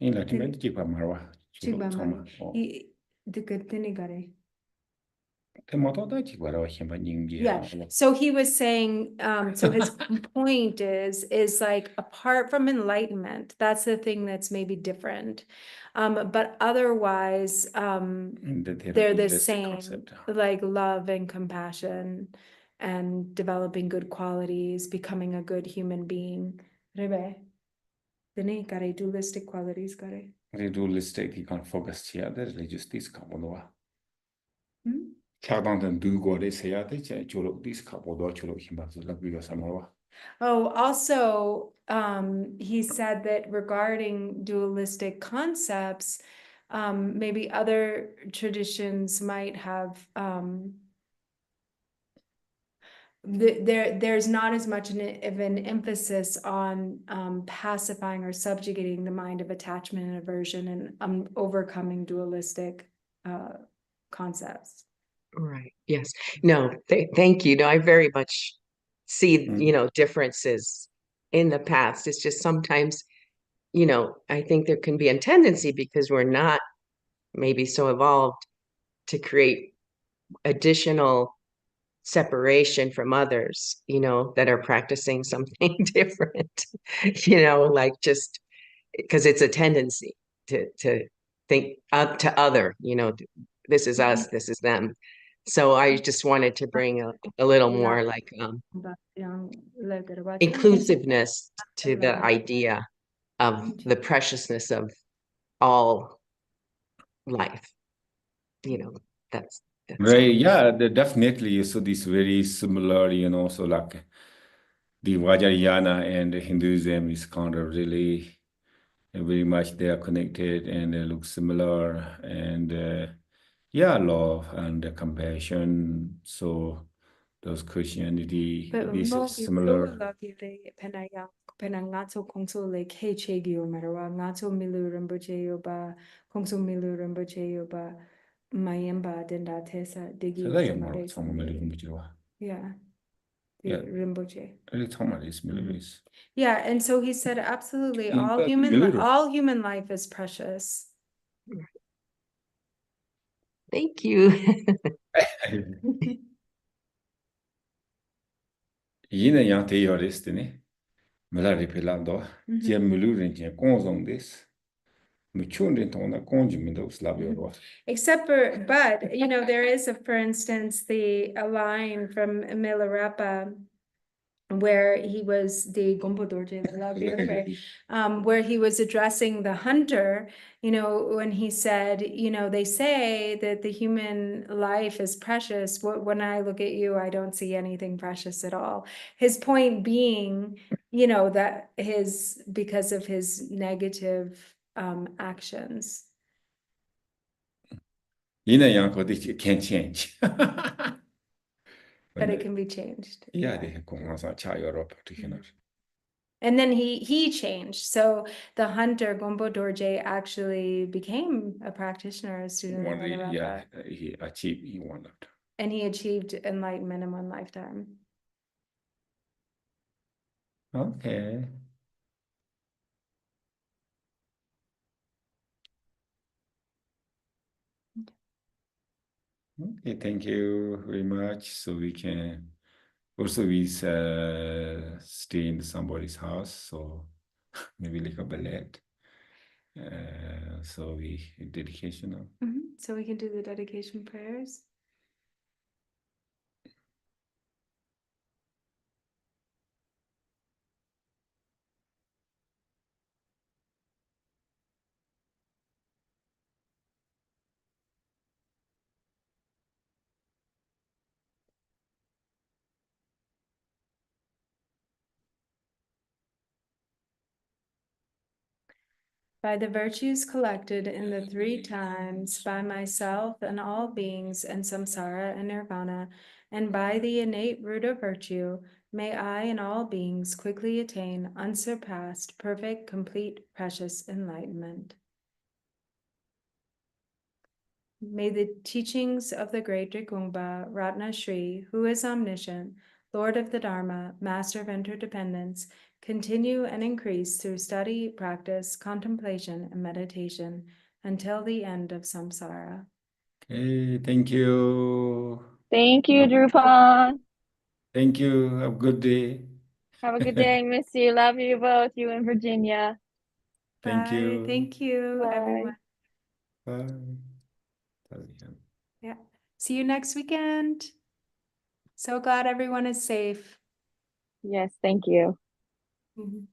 Enlightenment jipa marwa. Jipa marwa. Dikatini kare. Yeah. So he was saying, so his point is like apart from enlightenment, that's the thing that's maybe different. But otherwise, they're the same, like love and compassion and developing good qualities, becoming a good human being. Rebe. Dene kare dualistic qualities kare. Dualistic, you can focus here, there's just this couple. Oh, also, he said that regarding dualistic concepts, maybe other traditions might have there's not as much of an emphasis on pacifying or subjugating the mind of attachment and aversion and overcoming dualistic concepts. Right. Yes. No, thank you. No, I very much see, differences in the past. It's just sometimes, I think there can be a tendency because we're not maybe so evolved to create additional separation from others, that are practicing something different, like just because it's a tendency to think to other, this is us, this is them. So I just wanted to bring a little more like inclusiveness to the idea of the preciousness of all life. That's right. Yeah, definitely. So this very similar, so like the Vajrayana and Hinduism is kind of really very much they are connected and they look similar and yeah, love and compassion. So those Christianity, this is similar. Penangato kongso like hey chegio marawa ngato milu rimboche yoba kongso milu rimboche yoba mayemba denda tesa digi yeah rimboche yeah. And so he said absolutely all human life is precious. Thank you. Yine yang te yoris tini melari pelando je mulurin je konzong this muchundin tona konji mindo slabio. Except for, but there is for instance a line from Milarepa where he was the Gompo Dorje, where he was addressing the hunter, when he said, they say that the human life is precious. When I look at you, I don't see anything precious at all. His point being, that because of his negative actions. Yin and yang they can change. But it can be changed. Yeah, they can cha Europe to And then he changed. So the hunter, Gompo Dorje, actually became a practitioner, a student of Theravada. he achieved in one lifetime. And he achieved enlightenment in one lifetime. Okay. Okay, thank you very much. So we can also stay in somebody's house, so maybe like a ballet. So we dedication now. So we can do the dedication prayers. By the virtues collected in the 3 times, by myself and all beings in samsara and nirvana, and by the innate root of virtue, may I and all beings quickly attain unsurpassed, perfect, complete, precious enlightenment. May the teachings of the great Drikungpa, Ratna Shri, who is omniscient, Lord of the Dharma, Master of interdependence, continue and increase through study, practice, contemplation, and meditation until the end of samsara. Okay, thank you. Thank you, Drupon. Thank you. Have a good day. Have a good day. Miss you. Love you both, you and Virginia. Thank Bye. you. Thank you, Bye. everyone. Bye. Yeah. See you next weekend. So glad everyone is safe. Yes, thank you. Mhm.